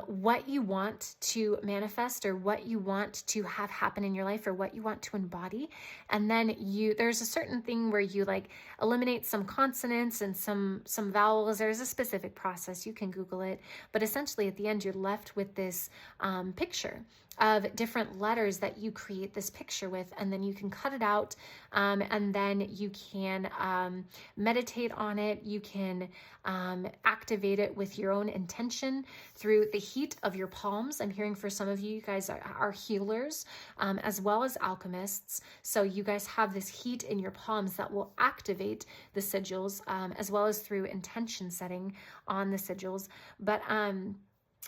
what you want to manifest, or what you want to have happen in your life, or what you want to embody. And then there's a certain thing where you like eliminate some consonants and some vowels. There's a specific process. You can Google it. But essentially at the end, you're left with this picture of different letters that you create this picture with, and then you can cut it out, and then you can meditate on it. You can activate it with your own intention through the heat of your palms. I'm hearing for some of you, you guys are healers as well as alchemists. So you guys have this heat in your palms that will activate the sigils, as well as through intention setting on the sigils. But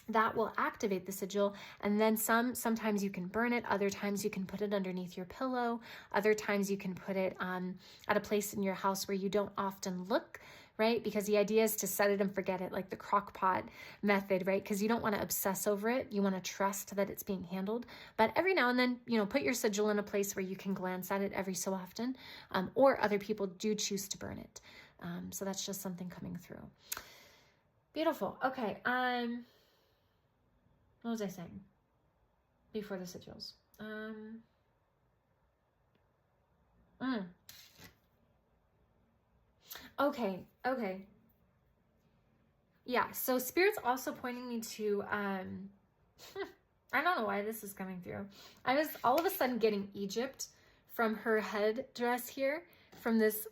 that will activate the sigil. And then sometimes you can burn it. Other times you can put it underneath your pillow. Other times you can put it at a place in your house where you don't often look, right? Because the idea is to set it and forget it, like the crock pot method, right? Because you don't want to obsess over it. You want to trust that it's being handled. But every now and then, put your sigil in a place where you can glance at it every so often, or other people do choose to burn it. So that's just something coming through. Beautiful. Okay. What was I saying before the sigils? Okay. Yeah, so Spirit's also pointing me to, I don't know why this is coming through. I was all of a sudden getting Egypt from her head dress here, from this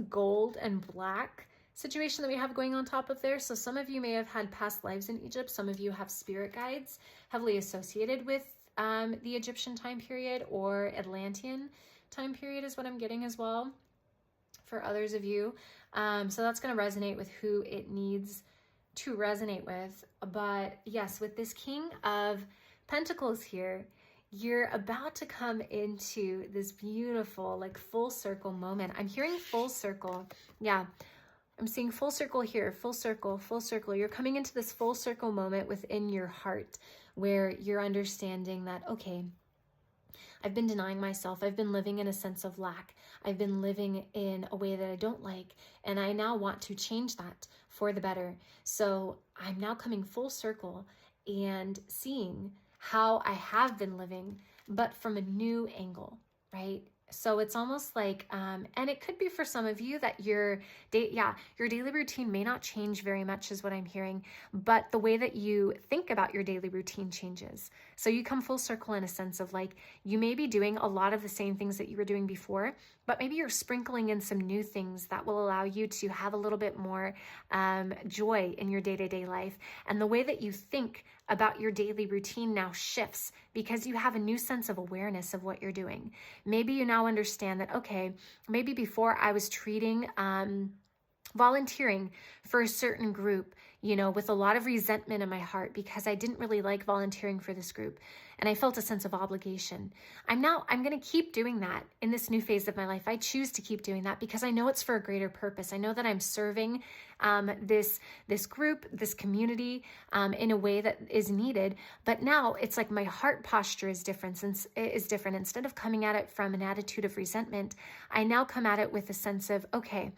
gold and black situation that we have going on top of there. So some of you may have had past lives in Egypt. Some of you have spirit guides heavily associated with the Egyptian time period, or Atlantean time period is what I'm getting as well for others of you. So that's going to resonate with who it needs to resonate with. But yes, with this King of Pentacles here, you're about to come into this beautiful, like, full circle moment. I'm hearing full circle. Yeah. I'm seeing full circle here, full circle, full circle. You're coming into this full circle moment within your heart where you're understanding that, okay, I've been denying myself. I've been living in a sense of lack. I've been living in a way that I don't like. And I now want to change that for the better. So I'm now coming full circle and seeing how I have been living, but from a new angle, right? So it's almost like, and it could be for some of you that your daily routine may not change very much is what I'm hearing, but the way that you think about your daily routine changes. So you come full circle in a sense of like, you may be doing a lot of the same things that you were doing before, but maybe you're sprinkling in some new things that will allow you to have a little bit more joy in your day-to-day life. And the way that you think about your daily routine now shifts because you have a new sense of awareness of what you're doing. Maybe you now understand that, okay, maybe before I was treating volunteering for a certain group, with a lot of resentment in my heart because I didn't really like volunteering for this group and I felt a sense of obligation. I'm going to keep doing that in this new phase of my life. I choose to keep doing that because I know it's for a greater purpose. I know that I'm serving this group, this community in a way that is needed. But now it's like my heart posture is different. Instead of coming at it from an attitude of resentment, I now come at it with a sense of, okay,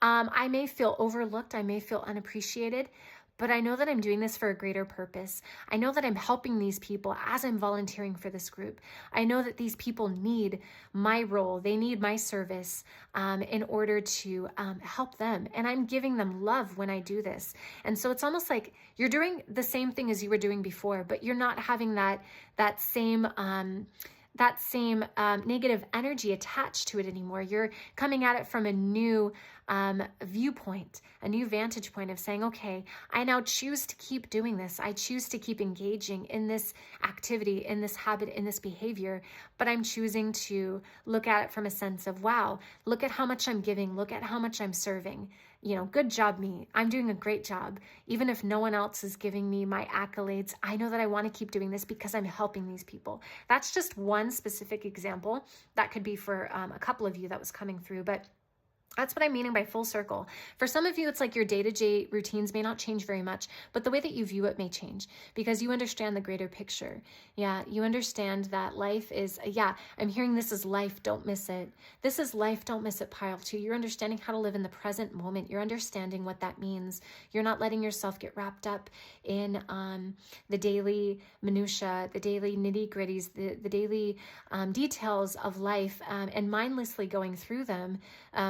I may feel overlooked, I may feel unappreciated, but I know that I'm doing this for a greater purpose. I know that I'm helping these people as I'm volunteering for this group. I know that these people need my role. They need my service in order to help them. And I'm giving them love when I do this. And so it's almost like you're doing the same thing as you were doing before, but you're not having that same negative energy attached to it anymore. You're coming at it from a new viewpoint, a new vantage point of saying, okay, I now choose to keep doing this. I choose to keep engaging in this activity, in this habit, in this behavior, but I'm choosing to look at it from a sense of, wow, look at how much I'm giving. Look at how much I'm serving. Good job me. I'm doing a great job. Even if no one else is giving me my accolades, I know that I want to keep doing this because I'm helping these people. That's just one specific example. That could be for a couple of you that was coming through, but that's what I'm meaning by full circle. For some of you, it's like your day-to-day routines may not change very much, but the way that you view it may change because you understand the greater picture. Yeah, you understand that life is, I'm hearing this is life, don't miss it. This is life, don't miss it, pile 2. You're understanding how to live in the present moment. You're understanding what that means. You're not letting yourself get wrapped up in the daily minutia, the daily nitty-gritties, the daily details of life and mindlessly going through them,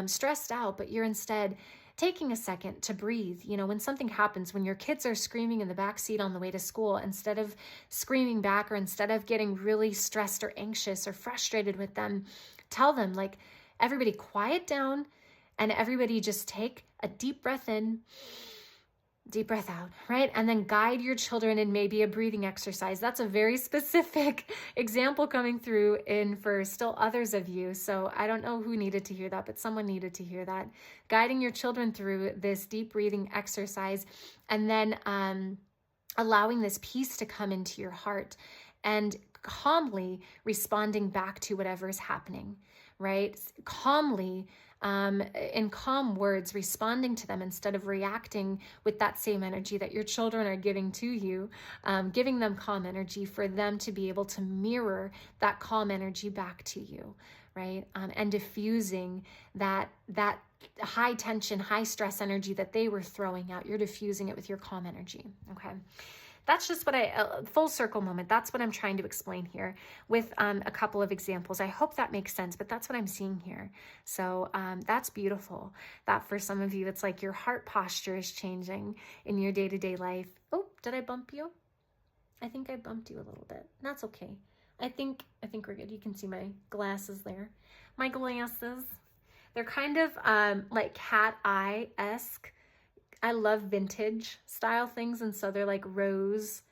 stressed out, but you're instead taking a second to breathe. When something happens, when your kids are screaming in the back seat on the way to school, instead of screaming back or instead of getting really stressed or anxious or frustrated with them, tell them, like, everybody quiet down and everybody just take a deep breath in, deep breath out, right? And then guide your children in maybe a breathing exercise. That's a very specific example coming through in for still others of you. So I don't know who needed to hear that, but someone needed to hear that. Guiding your children through this deep breathing exercise and then allowing this peace to come into your heart and calmly responding back to whatever is happening, right? Calmly, in calm words, responding to them instead of reacting with that same energy that your children are giving to you, giving them calm energy for them to be able to mirror that calm energy back to you, right? And diffusing that high tension, high stress energy that they were throwing out. You're diffusing it with your calm energy, okay? That's just what full circle moment. That's what I'm trying to explain here with a couple of examples. I hope that makes sense, but that's what I'm seeing here. So that's beautiful. That for some of you, it's like your heart posture is changing in your day-to-day life. Oh, did I bump you? I think I bumped you a little bit. That's okay. I think we're good. You can see my glasses there. My glasses. They're kind of like cat eye-esque. I love vintage style things, and so they're like rose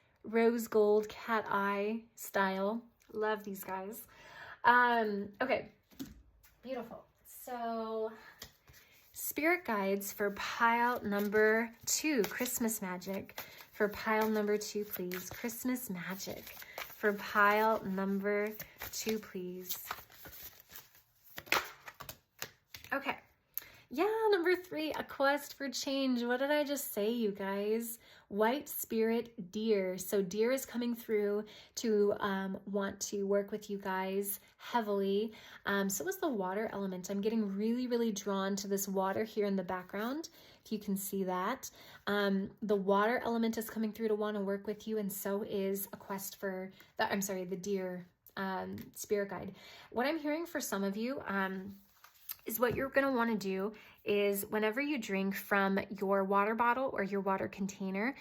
gold cat eye style. Love these guys. Okay, beautiful. So spirit guides for pile number 2, Christmas magic. For pile number 2, please. Christmas magic. For pile number 2, please. Okay. Yeah, number 3, a quest for change. What did I just say, you guys? White spirit deer. So deer is coming through to want to work with you guys heavily. So is the water element. I'm getting really, really drawn to this water here in the background, if you can see that. The water element is coming through to want to work with you, and so is a quest for, the deer spirit guide. What I'm hearing for some of you, is what you're going to want to do is whenever you drink from your water bottle or your water container,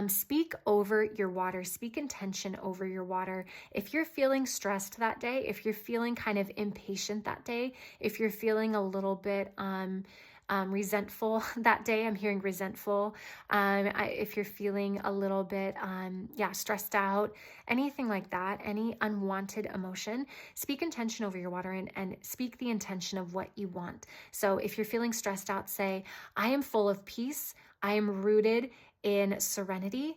speak over your water, speak intention over your water. If you're feeling stressed that day, if you're feeling kind of impatient that day, if you're feeling a little bit resentful that day, I'm hearing resentful. If you're feeling a little bit, stressed out, anything like that, any unwanted emotion, speak intention over your water and speak the intention of what you want. So if you're feeling stressed out, say, I am full of peace. I am rooted in serenity.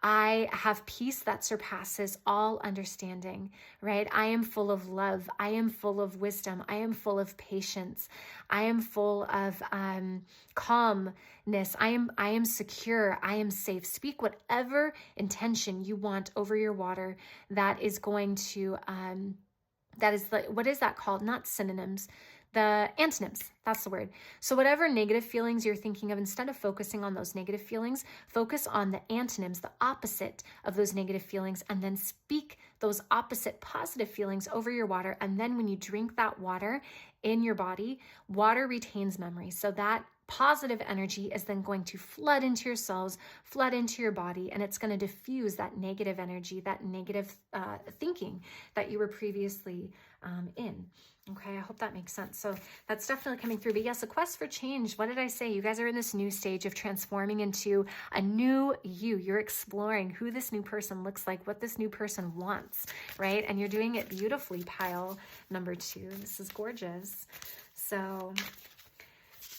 I have peace that surpasses all understanding, right? I am full of love. I am full of wisdom. I am full of patience. I am full of calmness. I am secure. I am safe. Speak whatever intention you want over your water that is going to, what is that called? Not synonyms. The antonyms, that's the word. So whatever negative feelings you're thinking of, instead of focusing on those negative feelings, focus on the antonyms, the opposite of those negative feelings, and then speak those opposite positive feelings over your water. And then when you drink that water in your body, water retains memory. So that positive energy is then going to flood into your cells, flood into your body, and it's going to diffuse that negative energy, that negative thinking that you were previously in. Okay, I hope that makes sense. So that's definitely coming through. But yes, a quest for change. What did I say? You guys are in this new stage of transforming into a new you. You're exploring who this new person looks like, what this new person wants, right? And you're doing it beautifully, pile number 2. This is gorgeous. So,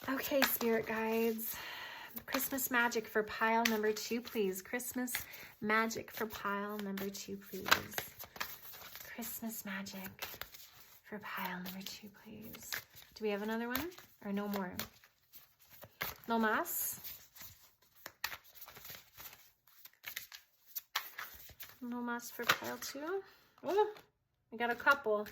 okay, spirit guides. Christmas magic for pile number 2, please. Christmas magic for pile number 2, please. Christmas magic for pile number 2, please. Do we have another one or no more? No mas? No mas for pile 2? Oh, we got a couple.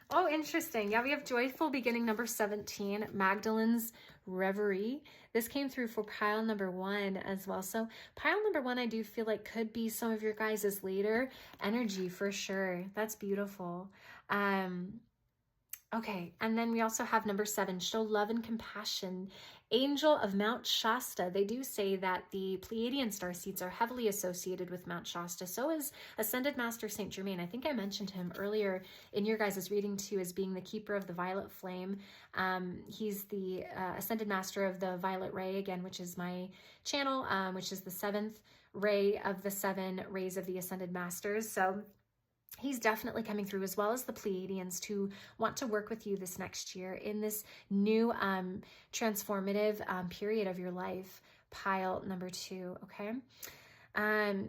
Oh, interesting. Yeah, we have joyful beginning number 17, Magdalene's Reverie. This came through for pile number 1 as well. So pile number 1, I do feel like could be some of your guys' later energy for sure. That's beautiful. Okay, and then we also have number 7, show love and compassion. Angel of Mount Shasta. They do say that the Pleiadian starseeds are heavily associated with Mount Shasta. So is Ascended Master Saint Germain. I think I mentioned him earlier in your guys' reading too as being the keeper of the violet flame. He's the Ascended Master of the Violet Ray, again, which is my channel, which is the 7th ray of the 7 rays of the Ascended Masters. So he's definitely coming through, as well as the Pleiadians, to want to work with you this next year in this new transformative period of your life, pile number 2, okay?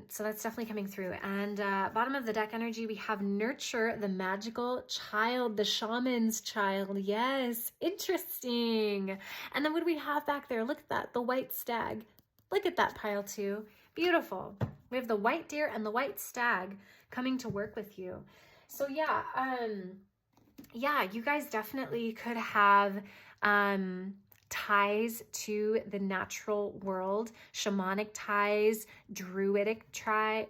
So that's definitely coming through. And bottom of the deck energy, we have nurture the magical child, the shaman's child. Yes, interesting. And then what do we have back there? Look at that, the white stag. Look at that, pile 2. Beautiful. We have the white deer and the white stag coming to work with you. So yeah, you guys definitely could have ties to the natural world, shamanic ties, druidic shamanic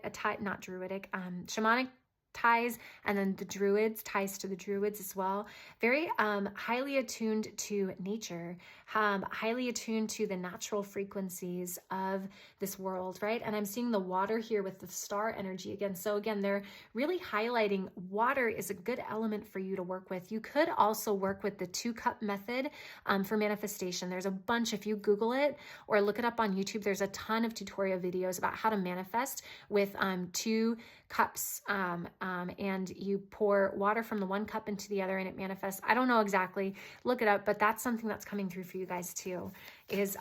ties, and then the druids, ties to the druids as well. Very highly attuned to nature, highly attuned to the natural frequencies of this world, right? And I'm seeing the water here with the star energy again. So again, they're really highlighting water is a good element for you to work with. You could also work with the 2-cup method for manifestation. There's a bunch, if you Google it or look it up on YouTube, there's a ton of tutorial videos about how to manifest with 2 cups, and you pour water from the 1 cup into the other and it manifests. I don't know exactly, look it up, but that's something that's coming through for you guys too. is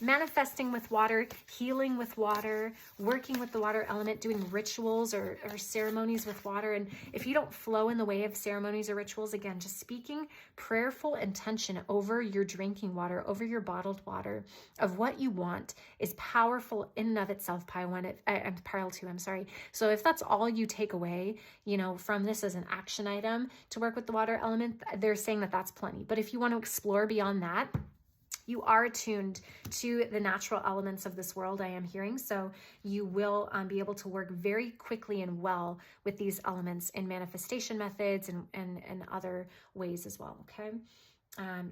manifesting with water, healing with water, working with the water element, doing rituals or ceremonies with water. And if you don't flow in the way of ceremonies or rituals, again, just speaking prayerful intention over your drinking water, over your bottled water of what you want is powerful in and of itself, pile 2, I'm sorry. So if that's all you take away, you know, from this as an action item to work with the water element, they're saying that that's plenty. But if you want to explore beyond that, you are attuned to the natural elements of this world, I am hearing. So you will be able to work very quickly and well with these elements in manifestation methods and other ways as well, okay?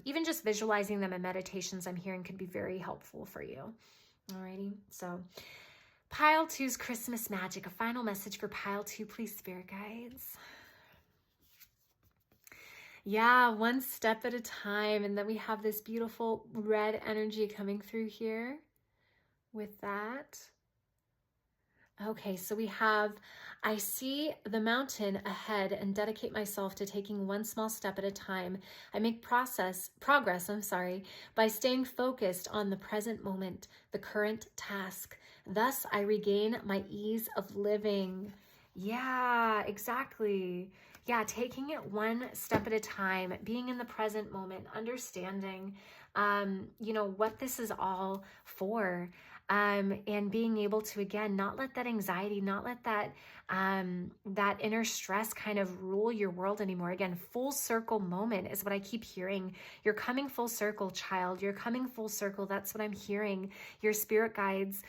Even just visualizing them in meditations, I'm hearing, could be very helpful for you. Alrighty, so pile 2's Christmas magic. A final message for pile 2, please, spirit guides. Yeah, one step at a time. And then we have this beautiful red energy coming through here with that. Okay, so we have, I see the mountain ahead and dedicate myself to taking one small step at a time. I make progress, by staying focused on the present moment, the current task. Thus, I regain my ease of living. Yeah, exactly. Yeah, taking it one step at a time, being in the present moment, understanding, you know, what this is all for. And being able to, again, not let that anxiety, not let that that inner stress kind of rule your world anymore. Again, full circle moment is what I keep hearing. You're coming full circle, child. You're coming full circle. That's what I'm hearing. Your spirit guides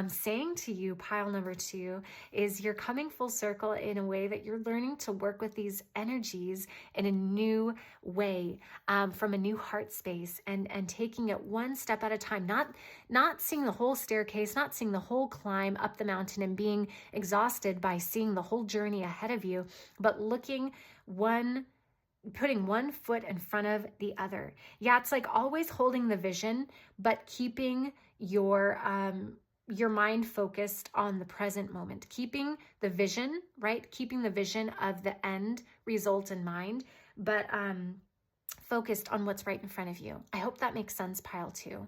saying to you, pile number 2, is you're coming full circle in a way that you're learning to work with these energies in a new way, from a new heart space, and taking it one step at a time, not seeing the whole staircase, not seeing the whole climb up the mountain and being exhausted by seeing the whole journey ahead of you, but putting one foot in front of the other. Yeah, it's like always holding the vision, but keeping your mind focused on the present moment, keeping the vision, right? Keeping the vision of the end result in mind, but focused on what's right in front of you. I hope that makes sense, pile 2.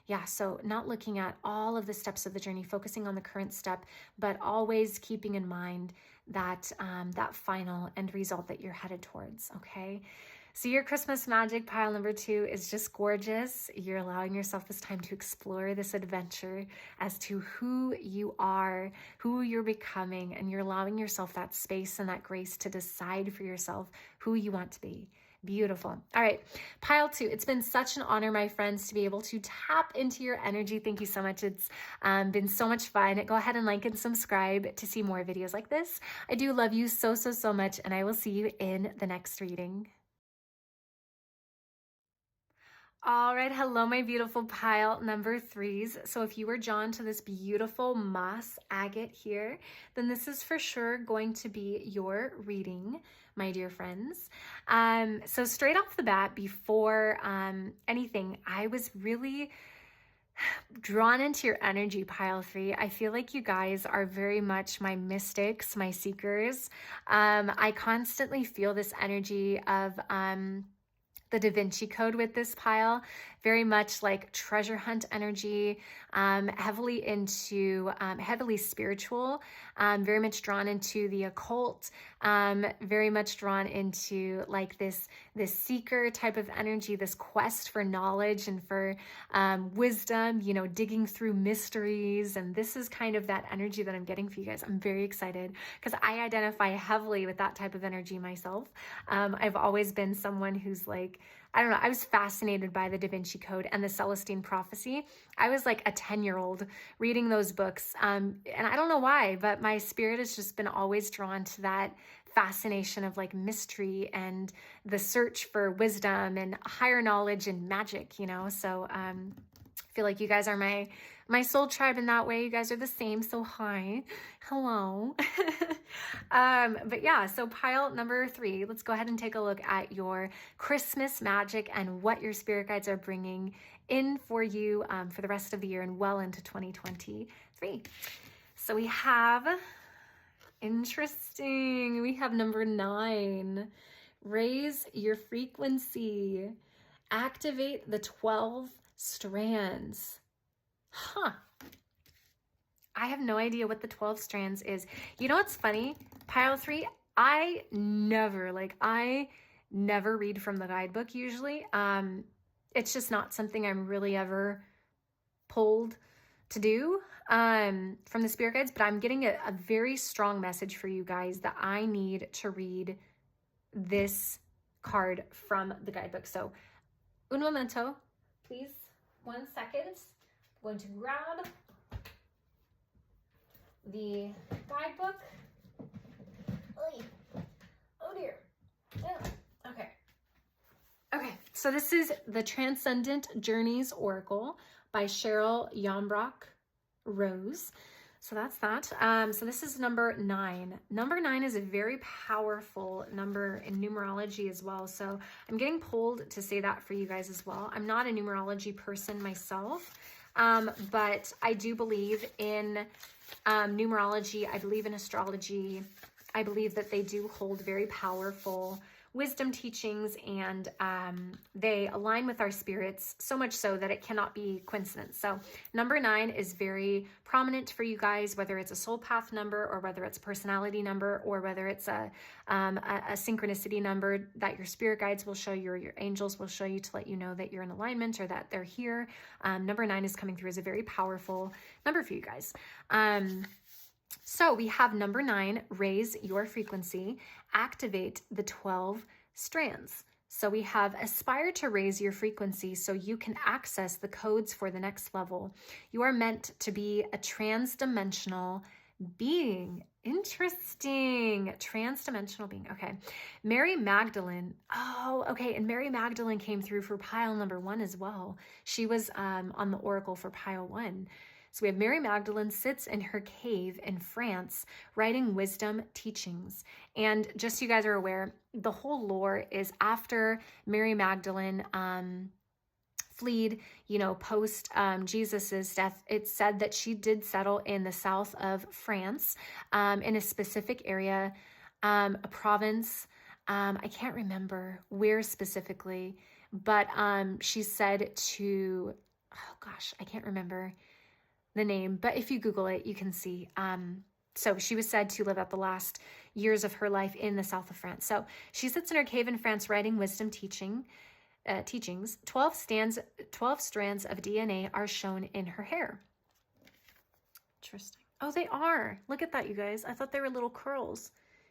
Yeah, so not looking at all of the steps of the journey, focusing on the current step, but always keeping in mind that that final end result that you're headed towards, okay? So your Christmas magic, pile number 2, is just gorgeous. You're allowing yourself this time to explore this adventure as to who you are, who you're becoming, and you're allowing yourself that space and that grace to decide for yourself who you want to be. Beautiful. All right, pile 2. It's been such an honor, my friends, to be able to tap into your energy. Thank you so much. It's been so much fun. Go ahead and like and subscribe to see more videos like this. I do love you so, so, so much, and I will see you in the next reading. All right, hello, my beautiful pile number 3s. So if you were drawn to this beautiful moss agate here, then this is for sure going to be your reading, my dear friends. So straight off the bat, before anything, I was really drawn into your energy, pile 3. I feel like you guys are very much my mystics, my seekers. I constantly feel this energy of the Da Vinci Code with this pile, very much like treasure hunt energy, heavily spiritual, very much drawn into the occult, very much drawn into like this seeker type of energy, this quest for knowledge and for wisdom, you know, digging through mysteries. And this is kind of that energy that I'm getting for you guys. I'm very excited because I identify heavily with that type of energy myself. I've always been someone who's like, I don't know, I was fascinated by the Da Vinci Code and the Celestine Prophecy. I was like a 10-year-old reading those books. And I don't know why, but my spirit has just been always drawn to that fascination of like mystery and the search for wisdom and higher knowledge and magic, you know? So I feel like you guys are my soul tribe in that way. You guys are the same. So hi, hello. But yeah, so pile number 3, let's go ahead and take a look at your Christmas magic and what your spirit guides are bringing in for you for the rest of the year and well into 2023. So we have, interesting, we have number 9, raise your frequency, activate the 12 strands. Huh. I have no idea what the 12 strands is. You know what's funny? Pile 3, I never read from the guidebook usually. It's just not something I'm really ever pulled to do from the spirit guides, but I'm getting a very strong message for you guys that I need to read this card from the guidebook. So, un momento, please. 1 second. I'm going to grab the guidebook. Oy. Oh dear. Yeah. Okay. Okay, so this is the Transcendent Journeys Oracle by Cheryl Yombrock Rose. So that's that. So this is number 9. Number 9 is a very powerful number in numerology as well. So I'm getting pulled to say that for you guys as well. I'm not a numerology person myself, but I do believe in numerology. I believe in astrology. I believe that they do hold very powerful wisdom teachings, and they align with our spirits so much so that it cannot be coincidence. So number 9 is very prominent for you guys, whether it's a soul path number or whether it's a personality number or whether it's a synchronicity number that your spirit guides will show you or your angels will show you to let you know that you're in alignment or that they're here. Number 9 is coming through as a very powerful number for you guys. So we have number 9, raise your frequency, activate the 12 strands. So we have aspire to raise your frequency so you can access the codes for the next level. You are meant to be a trans-dimensional being. Interesting. Trans-dimensional being. Okay. Mary Magdalene. Oh, okay. And Mary Magdalene came through for pile number 1 as well. She was on the oracle for pile 1. So we have Mary Magdalene sits in her cave in France writing wisdom teachings. And just so you guys are aware, the whole lore is after Mary Magdalene fled, post Jesus's death. It's said that she did settle in the south of France, in a specific area, a province. I can't remember where specifically, but she's said to, oh gosh, I can't remember the name, but if you Google it, you can see. So she was said to live out the last years of her life in the south of France. So she sits in her cave in France writing wisdom teachings. 12 strands of DNA are shown in her hair. Interesting. Oh, they are. Look at that, you guys. I thought they were little curls,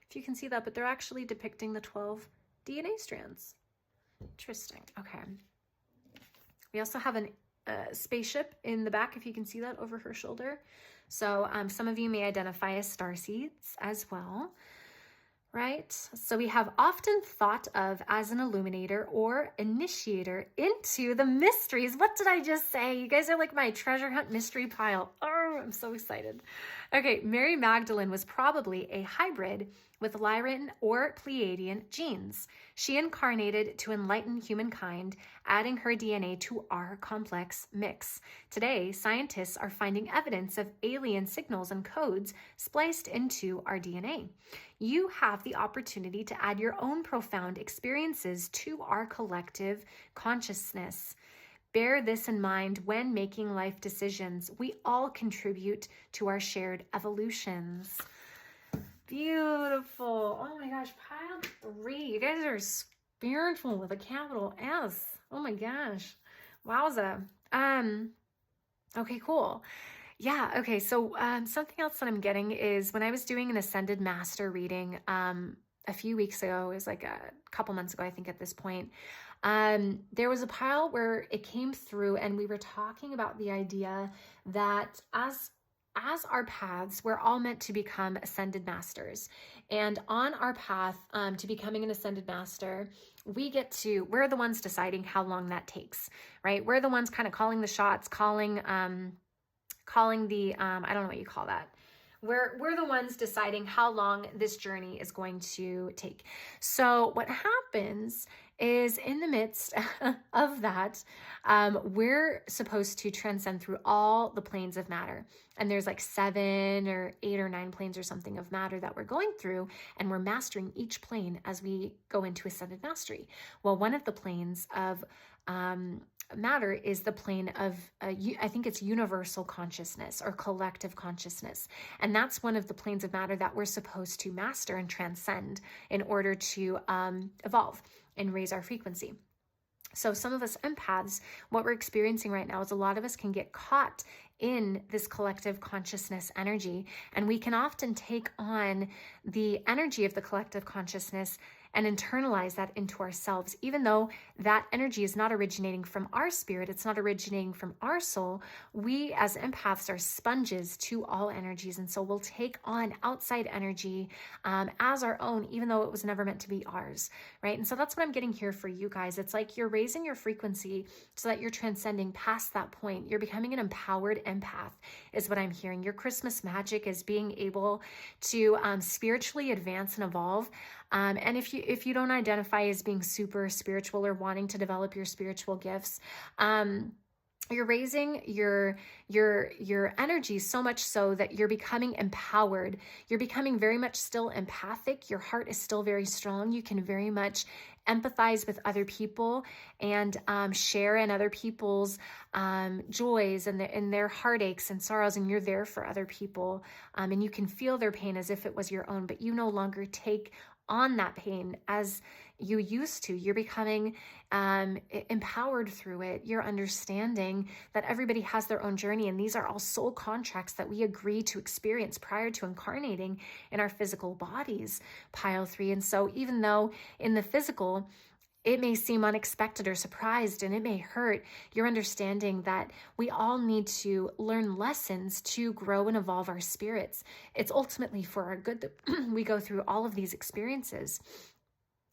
if you can see that, but they're actually depicting the 12 DNA strands. Interesting. Okay. We also have a spaceship in the back, if you can see that over her shoulder. So some of you may identify as starseeds as well, right? So we have often thought of as an illuminator or initiator into the mysteries. What did I just say? You guys are like my treasure hunt mystery pile. Oh, I'm so excited. Okay, Mary Magdalene was probably a hybrid with Lyran or Pleiadian genes. She incarnated to enlighten humankind, adding her DNA to our complex mix. Today, scientists are finding evidence of alien signals and codes spliced into our DNA. You have the opportunity to add your own profound experiences to our collective consciousness. Bear this in mind when making life decisions. We all contribute to our shared evolutions. Beautiful. Oh my gosh, pile 3. You guys are spiritual with a capital S. Oh my gosh. Wowza. Okay, cool. Yeah, okay. So something else that I'm getting is when I was doing an Ascended Master reading a few weeks ago, it was like a couple months ago, I think at this point, there was a pile where it came through and we were talking about the idea that as our paths, we're all meant to become Ascended Masters. And on our path to becoming an Ascended Master, we're the ones deciding how long that takes, right? We're the ones kind of calling the shots, calling the, I don't know what you call that. We're the ones deciding how long this journey is going to take. So what happens is in the midst of that, we're supposed to transcend through all the planes of matter. And there's like 7 or 8 or 9 planes or something of matter that we're going through, and we're mastering each plane as we go into Ascended Mastery. Well, one of the planes of matter is the plane of, I think it's universal consciousness or collective consciousness. And that's one of the planes of matter that we're supposed to master and transcend in order to evolve and raise our frequency. So some of us empaths, what we're experiencing right now is a lot of us can get caught in this collective consciousness energy, and we can often take on the energy of the collective consciousness and internalize that into ourselves, even though that energy is not originating from our spirit, it's not originating from our soul. We as empaths are sponges to all energies, and so we'll take on outside energy as our own, even though it was never meant to be ours, right? And so that's what I'm getting here for you guys. It's like you're raising your frequency so that you're transcending past that point. You're becoming an empowered empath is what I'm hearing. Your Christmas magic is being able to spiritually advance and evolve. And if you don't identify as being super spiritual or wanting to develop your spiritual gifts, you're raising your energy so much so that you're becoming empowered. You're becoming very much still empathic. Your heart is still very strong. You can very much empathize with other people and share in other people's joys and their heartaches and sorrows, and you're there for other people, and you can feel their pain as if it was your own, but you no longer take on that pain as you used to. You're becoming empowered through it. You're understanding that everybody has their own journey, and these are all soul contracts that we agree to experience prior to incarnating in our physical bodies, pile 3. And so even though in the physical it may seem unexpected or surprised and it may hurt, you're understanding that we all need to learn lessons to grow and evolve our spirits. It's ultimately for our good that we go through all of these experiences.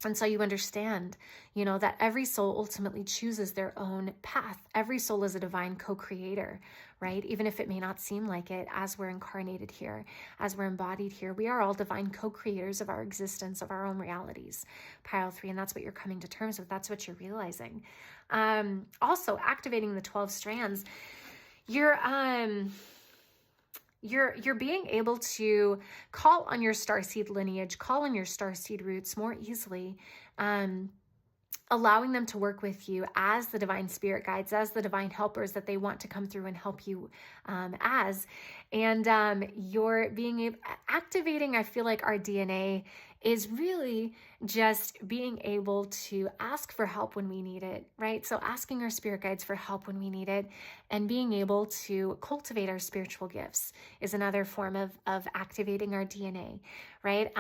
And so you understand, that every soul ultimately chooses their own path. Every soul is a divine co-creator, right? Even if it may not seem like it as we're incarnated here, as we're embodied here, we are all divine co-creators of our existence, of our own realities, pile 3. And that's what you're coming to terms with. That's what you're realizing. Also activating the 12 strands, you're being able to call on your starseed lineage, call on your starseed roots more easily, allowing them to work with you as the divine spirit guides, as the divine helpers that they want to come through and help you as. And you're activating, I feel like our DNA is really just being able to ask for help when we need it, right? So asking our spirit guides for help when we need it and being able to cultivate our spiritual gifts is another form of activating our DNA, right?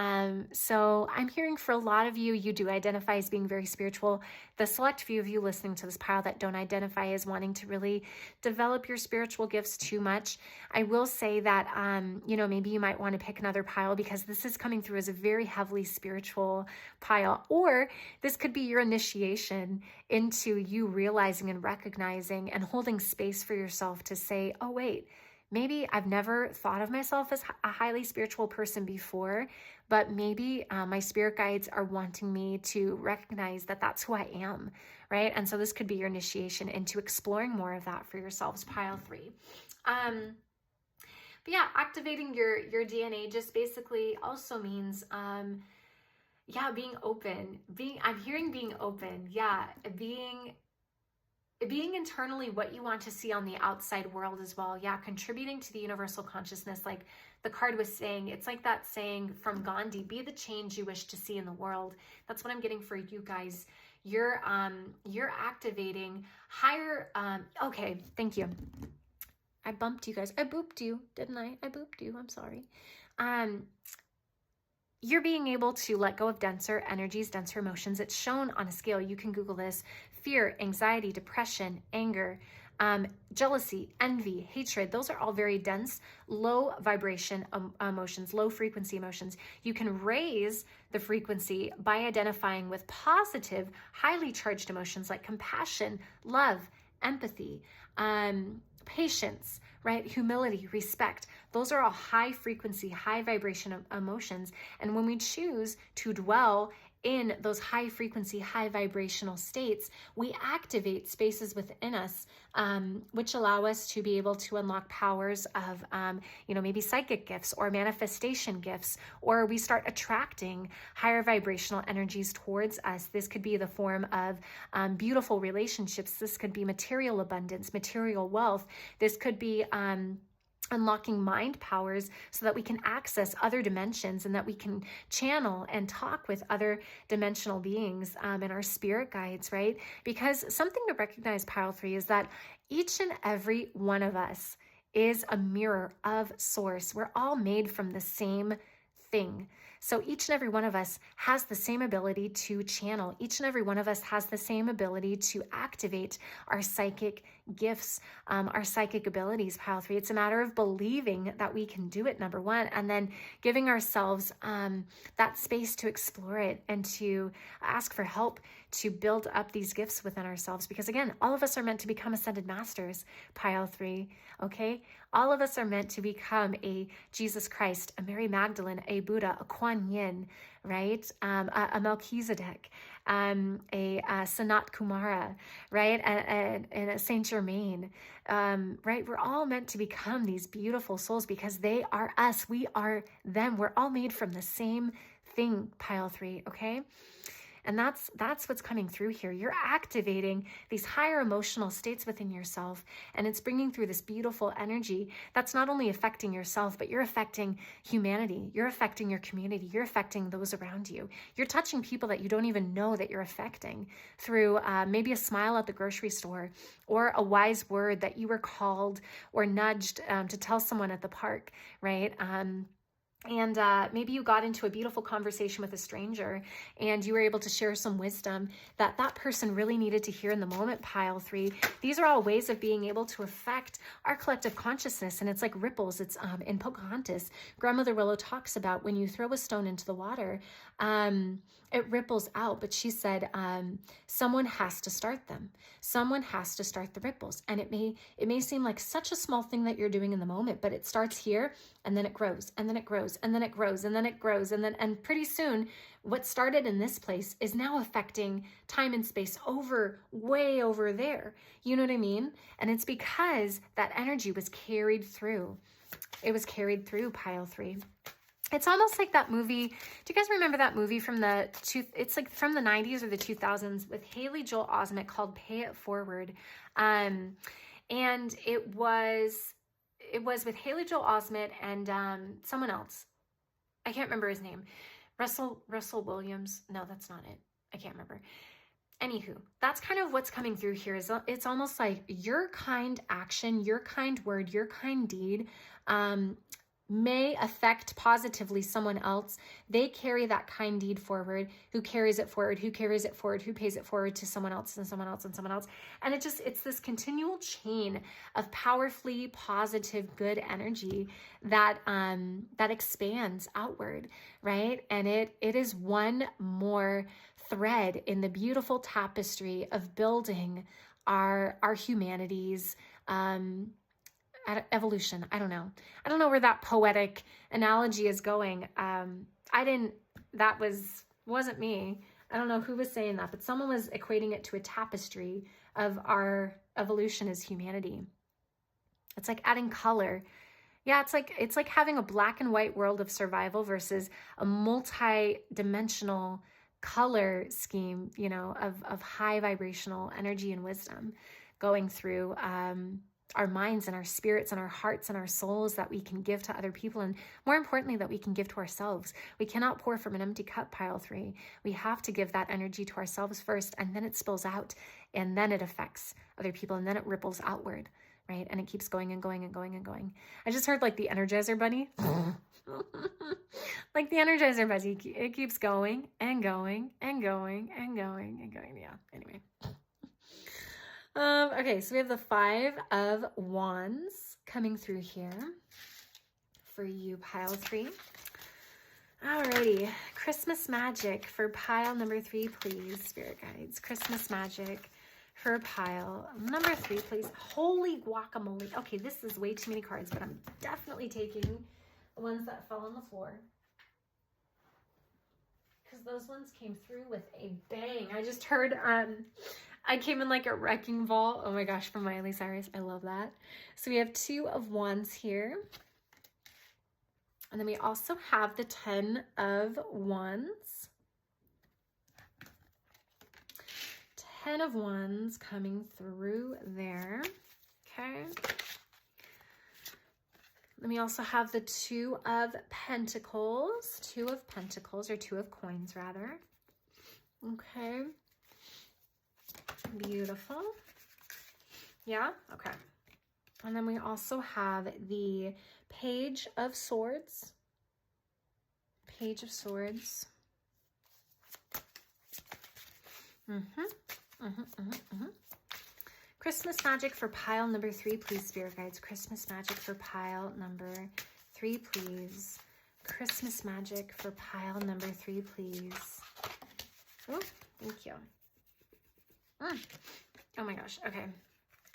So I'm hearing for a lot of you, you do identify as being very spiritual. The select few of you listening to this pile that don't identify as wanting to really develop your spiritual gifts too much, I will say that, maybe you might want to pick another pile because this is coming through as a very heavily spiritual pile, or this could be your initiation into you realizing and recognizing and holding space for yourself to say, oh, wait, maybe I've never thought of myself as a highly spiritual person before, but maybe my spirit guides are wanting me to recognize that that's who I am, right? And so this could be your initiation into exploring more of that for yourselves, pile 3. But yeah, activating your DNA just basically also means, being open. I'm hearing being open. Yeah, being internally what you want to see on the outside world as well. Yeah, contributing to the universal consciousness, like the card was saying. It's like that saying from Gandhi, be the change you wish to see in the world. That's what I'm getting for you guys. You're activating higher, okay, thank you. I bumped you guys. I booped you, didn't I? I booped you. I'm sorry. You're being able to let go of denser energies, denser emotions. It's shown on a scale. You can Google this. Fear, anxiety, depression, anger, jealousy, envy, hatred. Those are all very dense, low vibration emotions, low frequency emotions. You can raise the frequency by identifying with positive, highly charged emotions like compassion, love, empathy, patience, right? Humility, respect. Those are all high frequency, high vibration emotions. And when we choose to dwell in those high frequency, high vibrational states, we activate spaces within us, which allow us to be able to unlock powers of, maybe psychic gifts or manifestation gifts, or we start attracting higher vibrational energies towards us. This could be the form of beautiful relationships. This could be material abundance, material wealth. This could be unlocking mind powers so that we can access other dimensions and that we can channel and talk with other dimensional beings and our spirit guides, right? Because something to recognize, Pile 3, is that each and every one of us is a mirror of source. We're all made from the same thing. So each and every one of us has the same ability to channel. Each and every one of us has the same ability to activate our psychic gifts, our psychic abilities, Pile 3. It's a matter of believing that we can do it, number one, and then giving ourselves that space to explore it and to ask for help to build up these gifts within ourselves. Because again, all of us are meant to become ascended masters, Pile 3, okay? All of us are meant to become a Jesus Christ, a Mary Magdalene, a Buddha, a Kuan Yin, right? A Melchizedek, a Sanat Kumara, right? And a Saint Germain, right? We're all meant to become these beautiful souls because they are us. We are them. We're all made from the same thing, Pile 3, okay? And that's what's coming through here. You're activating these higher emotional states within yourself, and it's bringing through this beautiful energy that's not only affecting yourself, but you're affecting humanity. You're affecting your community. You're affecting those around you. You're touching people that you don't even know that you're affecting through maybe a smile at the grocery store or a wise word that you were called or nudged to tell someone at the park, right? And maybe you got into a beautiful conversation with a stranger and you were able to share some wisdom that that person really needed to hear in the moment, Pile 3. These are all ways of being able to affect our collective consciousness. And it's like ripples. It's in Pocahontas, Grandmother Willow talks about when you throw a stone into the water, it ripples out. But she said, someone has to start them. Someone has to start the ripples. And it may seem like such a small thing that you're doing in the moment, but it starts here and then it grows and then it grows and then it grows and then it grows. And pretty soon what started in this place is now affecting time and space way over there. You know what I mean? And it's because that energy was carried through. It was carried through, Pile 3. It's almost like that movie. Do you guys remember that movie from it's like from the 90s or the 2000s with Haley Joel Osment called Pay It Forward. And it was with Haley Joel Osment and someone else. I can't remember his name. Russell Williams. No, that's not it. I can't remember. Anywho, that's kind of what's coming through here. It's almost like your kind action, your kind word, your kind deed may affect positively someone else. They carry that kind deed forward, who carries it forward, who carries it forward, who pays it forward to someone else and someone else and someone else. And it's this continual chain of powerfully positive, good energy that expands outward, right? And it is one more thread in the beautiful tapestry of building our humanity's evolution. I don't know where that poetic analogy is going. That wasn't me. I don't know who was saying that, but someone was equating it to a tapestry of our evolution as humanity. It's like adding color. Yeah, it's like having a black and white world of survival versus a multi-dimensional color scheme, of high vibrational energy and wisdom going through our minds and our spirits and our hearts and our souls that we can give to other people, and more importantly, that we can give to ourselves. We cannot pour from an empty cup, Pile 3. We have to give that energy to ourselves first, and then it spills out, and then it affects other people, and then it ripples outward, right? And it keeps going and going and going and going. I just heard like the Energizer Bunny. Like the Energizer Bunny, it keeps going and going and going and going and going. Yeah, anyway. Okay, so we have the 5 of Wands coming through here for you, Pile 3. Alrighty, Christmas magic for pile number 3, please, Spirit Guides. Christmas magic for pile number 3, please. Holy guacamole. Okay, this is way too many cards, but I'm definitely taking the ones that fell on the floor, because Those ones came through with a bang. I just heard, I came in like a wrecking ball. Oh my gosh, from Miley Cyrus. I love that. So we have 2 of Wands here. And then we also have the 10 of Wands. 10 of Wands coming through there. Okay. Then we also have the 2 of Pentacles. 2 of Pentacles, or 2 of Coins rather. Okay. Beautiful. Yeah? Okay. And then we also have the Page of Swords. Page of Swords. Christmas magic for pile number 3, please, Spirit Guides. Christmas magic for pile number 3, please. Christmas magic for pile number 3, please. Oh, thank you. Oh my gosh. Okay.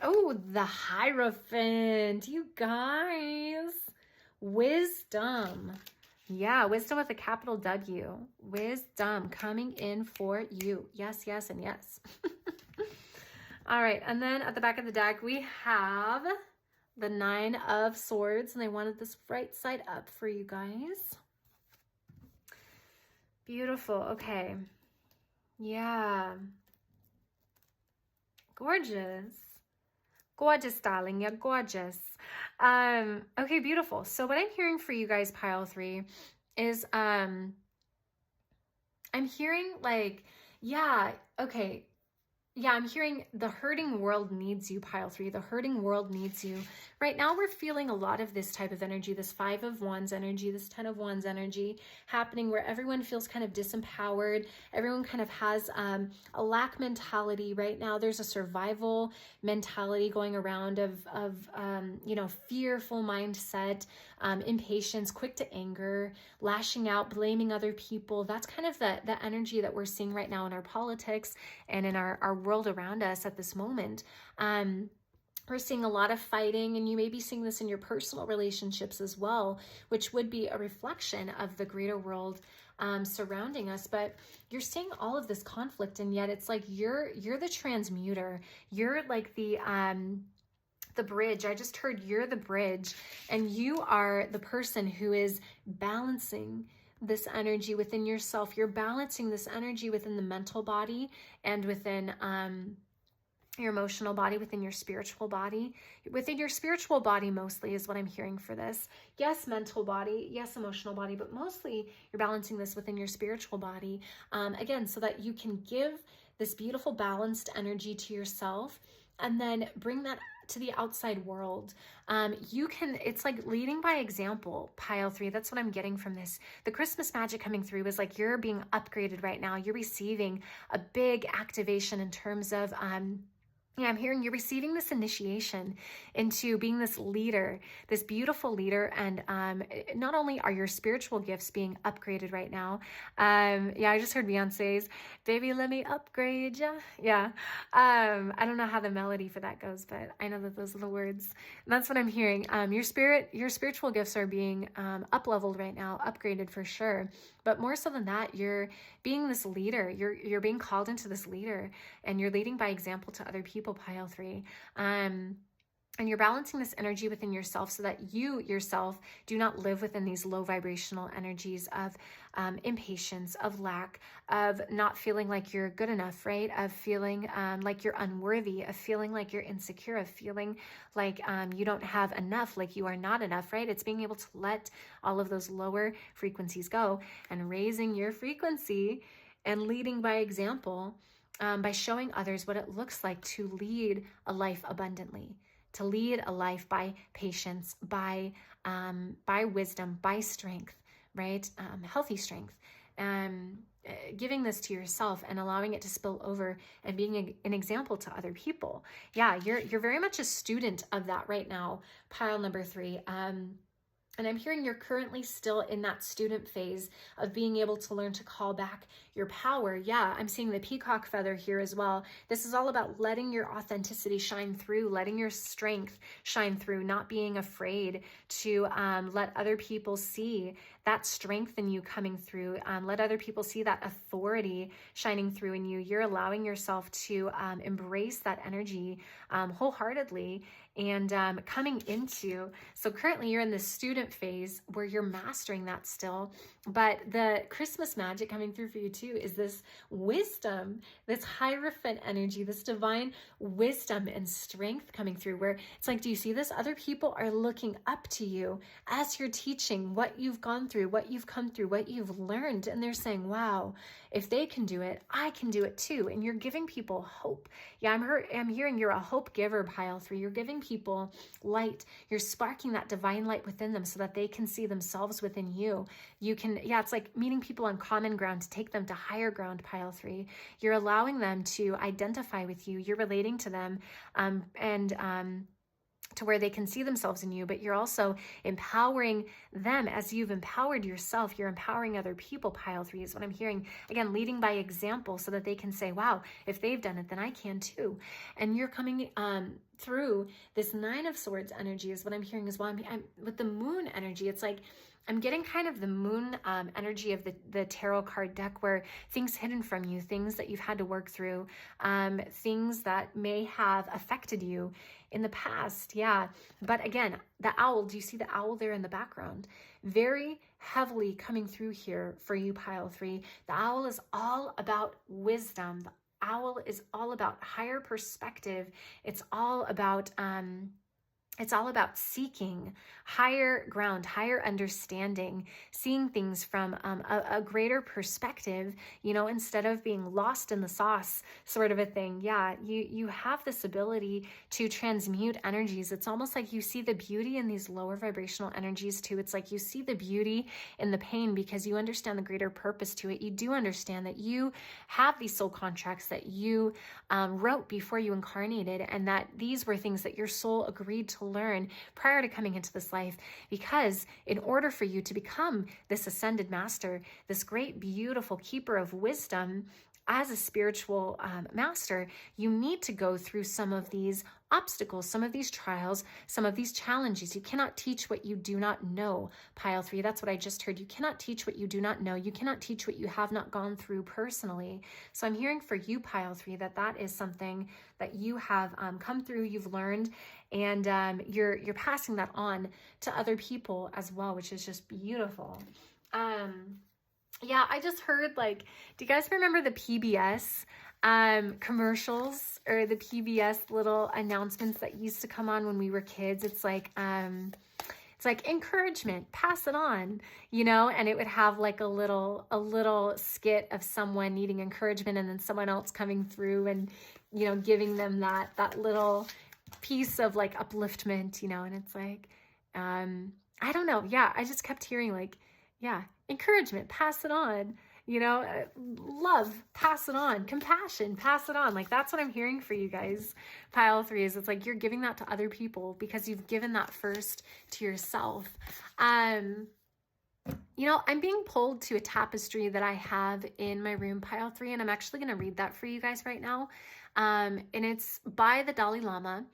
Oh, the Hierophant. You guys. Wisdom. Yeah, wisdom with a capital W. Wisdom coming in for you. Yes, yes, and yes. All right, and then at the back of the deck, we have the 9 of Swords, and I wanted this right side up for you guys. Beautiful. Okay. Yeah. Gorgeous. Gorgeous, darling. You're gorgeous. Okay, beautiful. So what I'm hearing for you guys, pile 3, is I'm hearing like, yeah, okay. Yeah, I'm hearing the hurting world needs you, pile 3. The hurting world needs you. Right now, we're feeling a lot of this type of energy, this 5 of Wands energy, this 10 of Wands energy happening where everyone feels kind of disempowered. Everyone kind of has a lack mentality right now. There's a survival mentality going around of you know, fearful mindset, impatience, quick to anger, lashing out, blaming other people. That's kind of the energy that we're seeing right now in our politics and in our world around us at this moment. We're seeing a lot of fighting, and you may be seeing this in your personal relationships as well, which would be a reflection of the greater world surrounding us. But you're seeing all of this conflict, and yet it's like you're the transmuter. You're like the bridge. I just heard you're the bridge, and you are the person who is balancing this energy within yourself. You're balancing this energy within the mental body and within your emotional body, within your spiritual body. Within your spiritual body mostly is what I'm hearing for this. Yes, mental body, yes, emotional body, but mostly you're balancing this within your spiritual body. Again, so that you can give this beautiful balanced energy to yourself and then bring that to the outside world. It's like leading by example, pile 3. That's what I'm getting from this. The Christmas magic coming through is like you're being upgraded right now. You're receiving a big activation in terms of, I'm hearing you're receiving this initiation into being this leader, this beautiful leader. And not only are your spiritual gifts being upgraded right now. I just heard Beyonce's "Baby, Let Me Upgrade Ya." Yeah. I don't know how the melody for that goes, but I know that those are the words. And that's what I'm hearing. Your spiritual gifts are being up-leveled right now, upgraded for sure. But more so than that, you're being this leader. You're being called into this leader, and you're leading by example to other people, pile 3. And you're balancing this energy within yourself so that you yourself do not live within these low vibrational energies of impatience, of lack, of not feeling like you're good enough, right? Of feeling like you're unworthy, of feeling like you're insecure, of feeling like you don't have enough, like you are not enough, right? It's being able to let all of those lower frequencies go and raising your frequency and leading by example, by showing others what it looks like to lead a life abundantly, to lead a life by patience, by wisdom, by strength, right? Healthy strength. Giving this to yourself and allowing it to spill over and being an example to other people. Yeah, you're very much a student of that right now, pile number 3. And I'm hearing you're currently still in that student phase of being able to learn to call back your power. Yeah, I'm seeing the peacock feather here as well. This is all about letting your authenticity shine through, letting your strength shine through, not being afraid to let other people see that strength in you coming through. Let other people see that authority shining through in you. You're allowing yourself to embrace that energy wholeheartedly and coming into. So currently you're in the student phase where you're mastering that still, but the Christmas magic coming through for you too is this wisdom, this Hierophant energy, this divine wisdom and strength coming through, where it's like, do you see this? Other people are looking up to you as you're teaching what you've gone through, what you've come through, what you've learned, and they're saying, wow, if they can do it, I can do it too. And you're giving people hope. Yeah, I'm hearing you're a hope giver, pile 3. You're giving people light. You're sparking that divine light within them so that they can see themselves within you. You can, yeah, it's like meeting people on common ground to take them to higher ground, pile 3. You're allowing them to identify with you. You're relating to them to where they can see themselves in you, but you're also empowering them as you've empowered yourself. You're empowering other people, pile 3 is what I'm hearing. Again, leading by example so that they can say, wow, if they've done it, then I can too. And you're coming through this 9 of Swords energy is what I'm hearing as well. I'm with the moon energy, it's like, I'm getting kind of the moon energy of the tarot card deck, where things hidden from you, things that you've had to work through, things that may have affected you in the past. Yeah. But again, the owl, do you see the owl there in the background? Very heavily coming through here for you, pile 3. The owl is all about wisdom. The owl is all about higher perspective. It's all about seeking higher ground, higher understanding, seeing things from a greater perspective, you know, instead of being lost in the sauce sort of a thing. Yeah, you have this ability to transmute energies. It's almost like you see the beauty in these lower vibrational energies too. It's like you see the beauty in the pain because you understand the greater purpose to it. You do understand that you have these soul contracts that you wrote before you incarnated, and that these were things that your soul agreed to learn prior to coming into this life, because in order for you to become this ascended master, this great, beautiful keeper of wisdom, as a spiritual master, you need to go through some of these obstacles, some of these trials, some of these challenges. You cannot teach what you do not know, pile 3. That's what I just heard. You cannot teach what you do not know. You cannot teach what you have not gone through personally. So I'm hearing for you, pile 3, that is something that you have come through, you've learned, and you're passing that on to other people as well, which is just beautiful. Yeah, I just heard, like, do you guys remember the PBS commercials, or the PBS little announcements that used to come on when we were kids? It's like encouragement, pass it on, you know, and it would have like a little skit of someone needing encouragement and then someone else coming through and, you know, giving them that little piece of like upliftment, you know, and it's like, I don't know. Yeah, I just kept hearing like, yeah, encouragement, pass it on, you know, love, pass it on, compassion, pass it on. Like, that's what I'm hearing for you guys, pile 3, is it's like you're giving that to other people because you've given that first to yourself. You know, I'm being pulled to a tapestry that I have in my room, pile 3, and I'm actually going to read that for you guys right now. And it's by the Dalai Lama.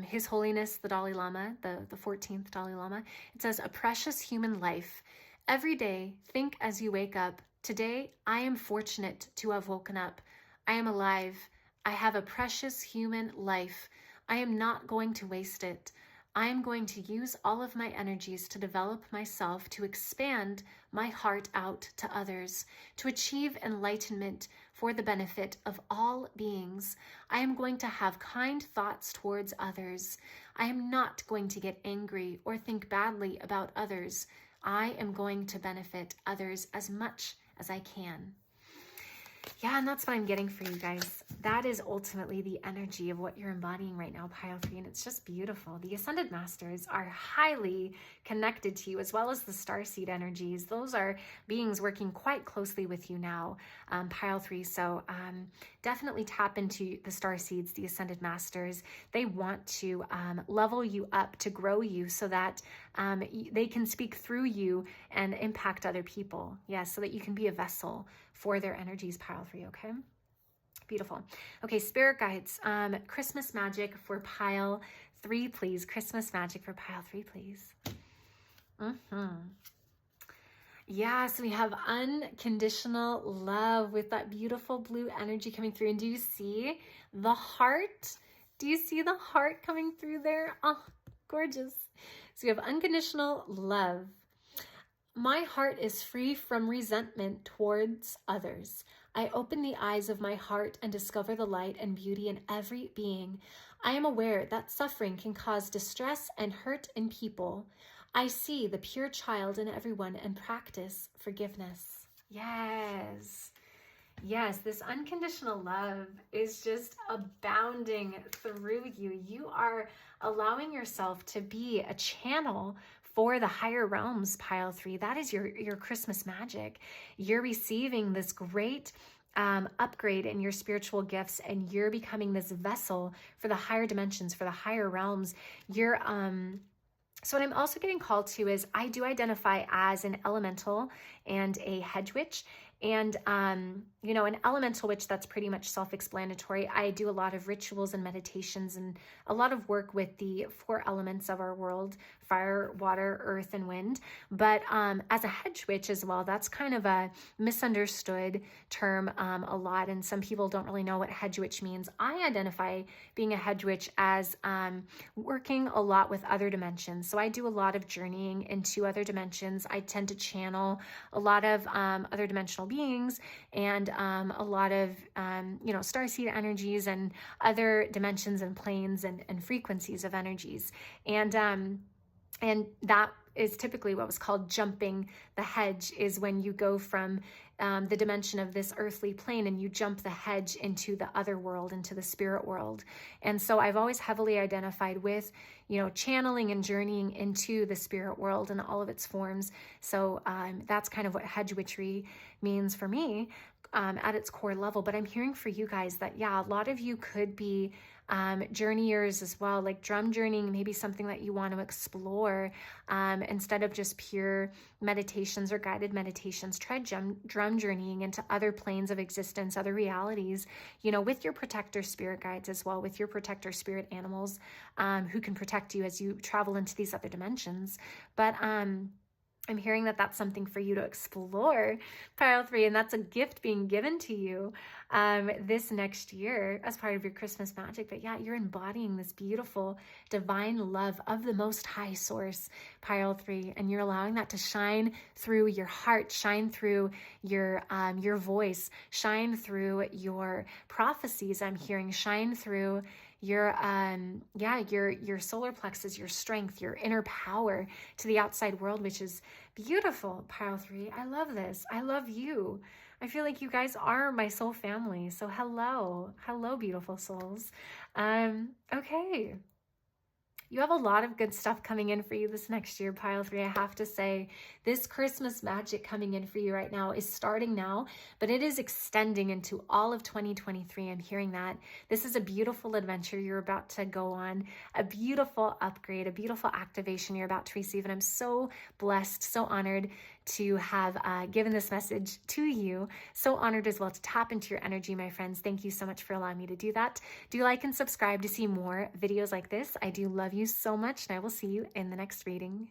His Holiness the Dalai Lama, the 14th Dalai Lama. It says, "A precious human life. Every day, think as you wake up. Today, I am fortunate to have woken up. I am alive. I have a precious human life. I am not going to waste it. I am going to use all of my energies to develop myself, to expand my heart out to others, to achieve enlightenment for the benefit of all beings. I am going to have kind thoughts towards others. I am not going to get angry or think badly about others. I am going to benefit others as much as I can." Yeah, and that's what I'm getting for you guys. That is ultimately the energy of what you're embodying right now, pile 3, and it's just beautiful. The Ascended Masters are highly connected to you, as well as the starseed energies. Those are beings working quite closely with you now, pile 3. So definitely tap into the starseeds, the Ascended Masters. They want to level you up, to grow you so that they can speak through you and impact other people. Yeah, so that you can be a vessel for their energies, pile 3, okay? Beautiful. Okay, spirit guides, Christmas magic for pile 3, please. Christmas magic for pile 3, please. Yeah, so we have unconditional love with that beautiful blue energy coming through. And do you see the heart? Do you see the heart coming through there? Oh, gorgeous. So we have unconditional love. My heart is free from resentment towards others. I open the eyes of my heart and discover the light and beauty in every being. I am aware that suffering can cause distress and hurt in people. I see the pure child in everyone and practice forgiveness. Yes. Yes, this unconditional love is just abounding through you. You are allowing yourself to be a channel for the higher realms, pile 3. That is your Christmas magic. You're receiving this great upgrade in your spiritual gifts, and you're becoming this vessel for the higher dimensions, for the higher realms. You're so what I'm also getting called to is I do identify as an elemental and a hedge witch. And, you know, an elemental witch, that's pretty much self-explanatory. I do a lot of rituals and meditations and a lot of work with the 4 elements of our world: fire, water, earth, and wind. But as a hedge witch as well, that's kind of a misunderstood term a lot. And some people don't really know what hedge witch means. I identify being a hedge witch as working a lot with other dimensions. So I do a lot of journeying into other dimensions. I tend to channel a lot of other dimensional beings and a lot of, you know, starseed energies and other dimensions and planes and frequencies of energies. And that is typically what was called jumping the hedge, is when you go from the dimension of this earthly plane and you jump the hedge into the other world, into the spirit world. And so I've always heavily identified with, you know, channeling and journeying into the spirit world in all of its forms. So that's kind of what hedge witchery means for me at its core level. But I'm hearing for you guys that, yeah, a lot of you could be journeyers as well, like drum journeying, maybe something that you want to explore instead of just pure meditations or guided meditations. Try drum journeying into other planes of existence, other realities, you know, with your protector spirit guides as well, with your protector spirit animals who can protect you as you travel into these other dimensions. But I'm hearing that that's something for you to explore, pile 3, and that's a gift being given to you this next year as part of your Christmas magic. But yeah, you're embodying this beautiful divine love of the Most High Source, pile 3, and you're allowing that to shine through your heart, shine through your voice, shine through your prophecies. I'm hearing shine through your solar plexus, your strength, your inner power to the outside world, which is beautiful, pile 3. I love this. I love you. I feel like you guys are my soul family. So hello, beautiful souls. Okay. You have a lot of good stuff coming in for you this next year, pile 3. I have to say, this Christmas magic coming in for you right now is starting now, but it is extending into all of 2023. I'm hearing that. This is a beautiful adventure you're about to go on, a beautiful upgrade, a beautiful activation you're about to receive. And I'm so blessed, so honored to have given this message to you. So honored as well to tap into your energy, my friends. Thank you so much for allowing me to do that. Do like and subscribe to see more videos like this. I do love you so much, and I will see you in the next reading.